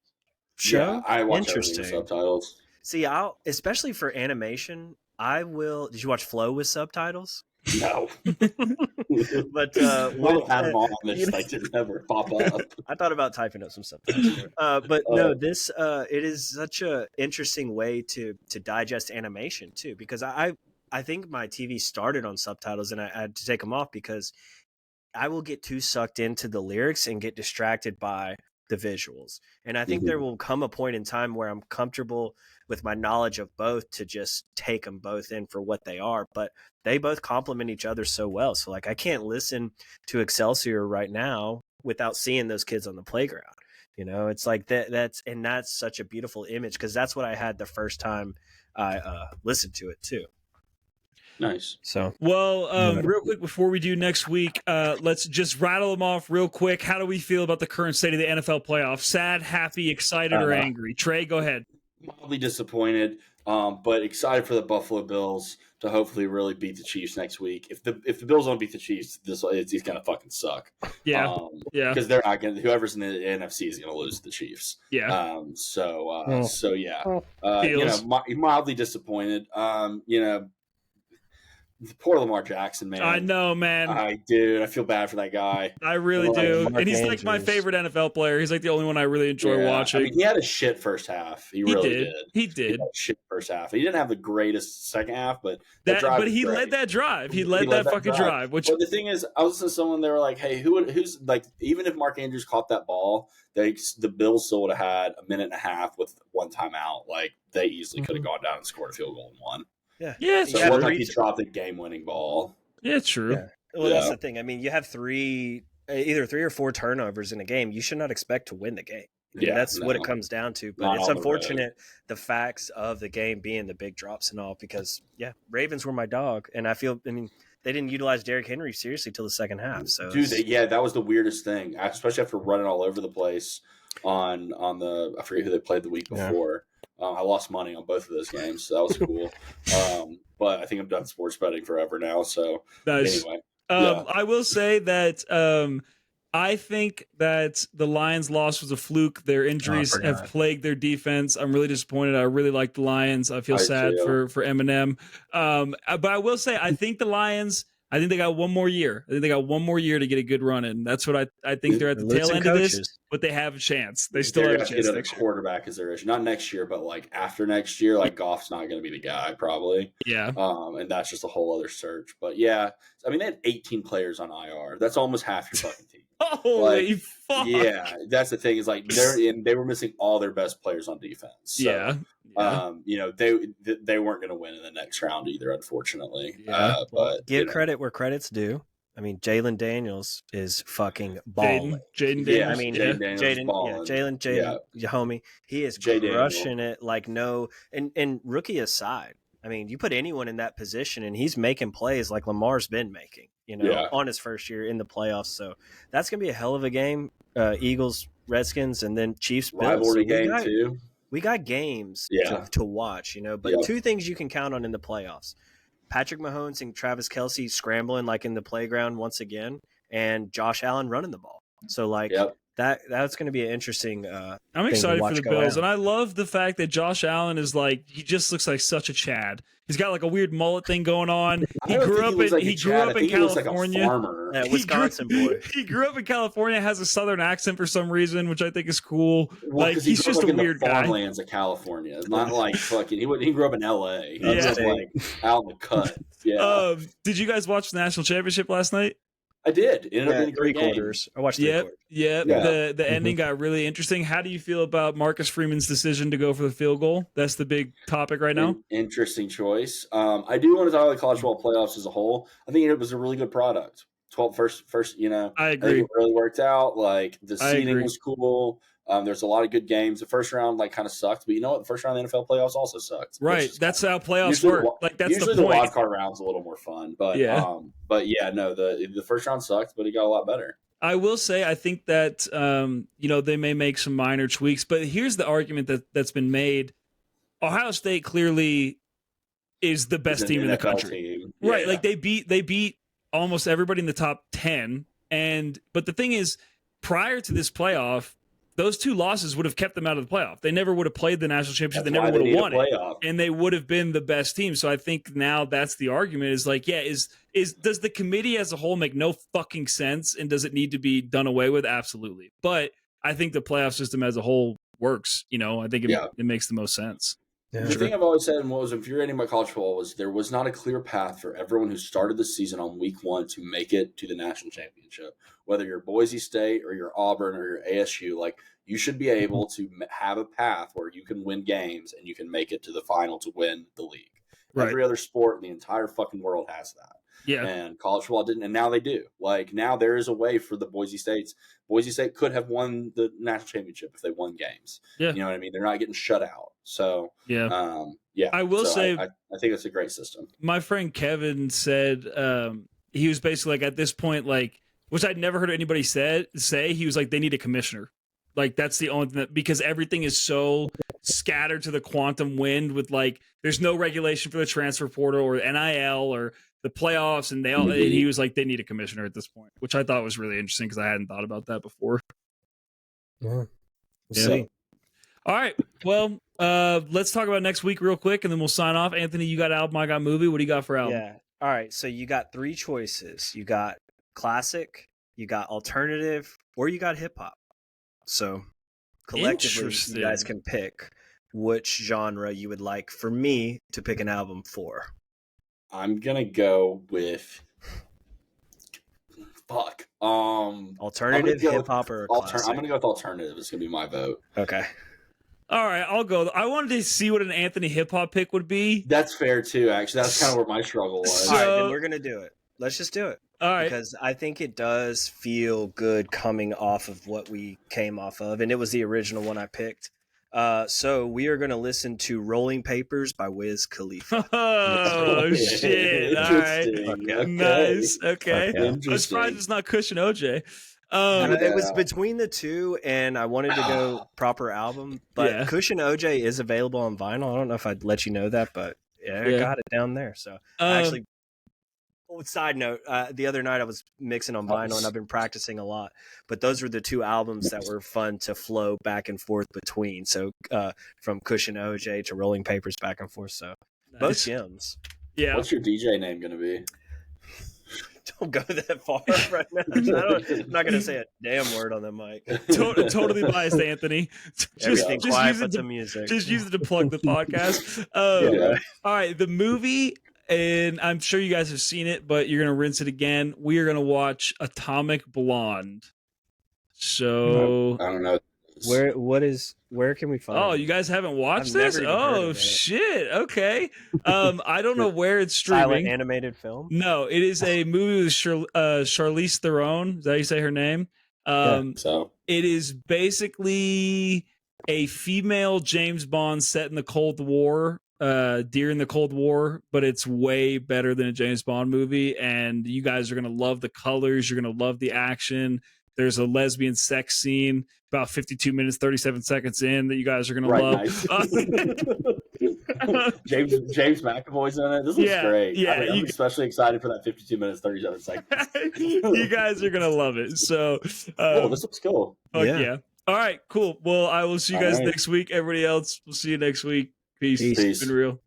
show? Yeah, I watched everything with subtitles. See, especially for animation, I will. Did you watch Flow with subtitles? No. But we'll have them on this like to never pop up. I thought about typing up some subtitles. But no, this it is such a interesting way to digest animation too, because I think my TV started on subtitles and I had to take them off because I will get too sucked into the lyrics and get distracted by the visuals. And I think there will come a point in time where I'm comfortable with my knowledge of both to just take them both in for what they are, but they both complement each other so well. So like I can't listen to Excelsior right now without seeing those kids on the playground. You know, it's like that's such a beautiful image because that's what I had the first time I listened to it too. Nice. So, well, real quick before we do next week, let's just rattle them off real quick. How do we feel about the current state of the NFL playoffs? Sad, happy, excited, or angry? Trey, go ahead. Mildly disappointed, but excited for the Buffalo Bills to hopefully really beat the Chiefs next week. If the Bills don't beat the Chiefs, it's gonna fucking suck. Yeah, because they're not gonna. Whoever's in the NFC is gonna lose to the Chiefs. Yeah. So yeah. Mildly disappointed. Poor Lamar Jackson, man. I know, man. I feel bad for that guy. I really do. And he's like my favorite NFL player. He's like the only one I really enjoy watching. I mean, he had a shit first half. He really did. He did. He had a shit first half. He didn't have the greatest second half, but he led that drive. He led that fucking drive. But the thing is, I was listening to someone, they were like, hey, who's like, even if Mark Andrews caught that ball, the Bills still would have had a minute and a half with one timeout. Like, they easily could have gone down and scored a field goal and won. Yeah. So it wasn't like he dropped a game-winning ball. Yeah, it's true. Yeah. Well, that's the thing. I mean, you have either 3 or 4 turnovers in a game. You should not expect to win the game. That's what it comes down to. But it's unfortunate the facts of the game being the big drops and all because, Ravens were my dog. And they didn't utilize Derrick Henry seriously till the second half. So, dude, that was the weirdest thing, especially after running all over the place on the – I forget who they played the week before. I lost money on both of those games, so that was cool. But I think I'm done sports betting forever now. So anyway, I will say that I think that the Lions' loss was a fluke. Their injuries have plagued their defense. I'm really disappointed. I really like the Lions. I feel sad for Eminem. But I will say I think the Lions. I think they got one more year. I think they got one more year to get a good run in. That's what I think they're at the tail end of this, but they have a chance. They still have a chance next year. Quarterback is their issue. Not next year, but like after next year, like Goff's not going to be the guy probably. Yeah. And that's just a whole other search. But yeah, I mean, they had 18 players on IR. That's almost half your fucking team. Holy fuck! Yeah, that's the thing is like they were missing all their best players on defense. So, they weren't going to win in the next round either, unfortunately. Yeah, but give credit where credit's due. I mean, Jalen Daniels is fucking balling. Jaden Daniels. Yeah, I mean, Jalen, your homie, he is crushing it like no. And rookie aside, I mean, you put anyone in that position, and he's making plays like Lamar's been making, on his first year in the playoffs. So that's gonna be a hell of a game. Eagles, Redskins, and then Chiefs, Bills. Rivalry game too. We got games to watch, But two things you can count on in the playoffs. Patrick Mahomes and Travis Kelce scrambling like in the playground once again, and Josh Allen running the ball. So that's going to be an interesting. I'm excited for the Bills, and I love the fact that Josh Allen is he just looks like such a Chad. He's got like a weird mullet thing going on. He grew up in California. Like Wisconsin boy. He grew up in California, has a southern accent for some reason, which I think is cool. Well, he's just a weird guy. Farmlands of California. It's not like fucking. He grew up in L.A. He's just like out in the cut. Yeah. Did you guys watch the national championship last night? I did. It ended up being three quarters. I watched 3 quarters. Yeah. The ending got really interesting. How do you feel about Marcus Freeman's decision to go for the field goal? That's the big topic right now. Interesting choice. I do want to talk about the college football playoffs as a whole. I think it was a really good product. 12 first, I agree. I think it really worked out. Like the seeding was cool. There's a lot of good games. The first round kind of sucked, but you know what? The first round of the NFL playoffs also sucked. Right. That's how playoffs work. That's usually the point. The wild card round's a little more fun, but the first round sucked, but it got a lot better. I will say I think that they may make some minor tweaks, but here's the argument that's been made. Ohio State clearly is the best team in the country. Right. Like they beat almost everybody in the top 10, but the thing is, prior to this playoff, those 2 losses would have kept them out of the playoff. They never would have played the national championship. They never would have won it, and they would have been the best team. So I think now that's the argument. Is does the committee as a whole make no fucking sense, and does it need to be done away with? Absolutely. But I think the playoff system as a whole works. I think it makes the most sense. Yeah. The thing I've always said and what was infuriating about college football was there was not a clear path for everyone who started the season on week 1 to make it to the national championship. Whether you're Boise State or you're Auburn or you're ASU, you should be able to have a path where you can win games and you can make it to the final to win the league. Right. Every other sport in the entire fucking world has that. Yeah. And college football didn't, and now they do. Now there is a way for the Boise States. Boise State could have won the national championship if they won games. Yeah. You know what I mean? They're not getting shut out. So, I will say, I think it's a great system. My friend Kevin said he was basically at this point, which I'd never heard anybody say, he was they need a commissioner. That's the only thing because everything is so scattered to the quantum wind with there's no regulation for the transfer portal or NIL or the playoffs, and and he was they need a commissioner at this point, which I thought was really interesting because I hadn't thought about that before. Yeah. See. All right. Well, let's talk about next week real quick, and then we'll sign off. Anthony, you got album, I got movie. What do you got for album? Yeah. All right. So you got 3 choices. You got classic, you got alternative, or you got hip hop. So collectively, you guys can pick which genre you would like for me to pick an album for. I'm gonna go with alternative, hip hop, or classic. I'm gonna go with alternative. It's gonna be my vote. Okay. All right, I'll go. I wanted to see what an Anthony hip hop pick would be. That's fair too. Actually, that's kind of where my struggle was. All right, then we're gonna do it. Let's just do it. All right. Because I think it does feel good coming off of what we came off of, and it was the original one I picked. So we are going to listen to Rolling Papers by Wiz Khalifa. Oh, shit. All right. Okay. Nice. Okay. I'm surprised it's not Cushion OJ. It was between the two, and I wanted to go proper album, but Cushion OJ is available on vinyl. I don't know if I'd let you know that, but I got it down there. So actually, side note, the other night I was mixing on vinyl, and I've been practicing a lot. But those were the 2 albums that were fun to flow back and forth between. So from Cushion OJ to Rolling Papers back and forth. So both gems. Yeah. What's your DJ name going to be? Don't go that far right now. I'm not going to say a damn word on the mic. Totally biased, Anthony. Just use it to plug the podcast. All right, the movie, and I'm sure you guys have seen it, but you're going to rinse it again. We are going to watch Atomic Blonde. So I don't know. Where can we find? Oh, you guys haven't watched this? Oh shit. Okay. I don't know where it's streaming. Silent animated film? No, it is a movie with Charlize Theron. Is that how you say her name? So it is basically a female James Bond set in the Cold War, during the Cold War, but it's way better than a James Bond movie. And you guys are gonna love the colors. You're gonna love the action. There's a lesbian sex scene about 52 minutes, 37 seconds in that you guys are going to love. Nice. James McAvoy's in it. This looks great. Yeah, I'm especially excited for that 52 minutes, 37 seconds. You guys are going to love it. So, this looks cool. Yeah. All right, cool. Well, I will see you guys next week. Everybody else, we'll see you next week. Peace. It's been real.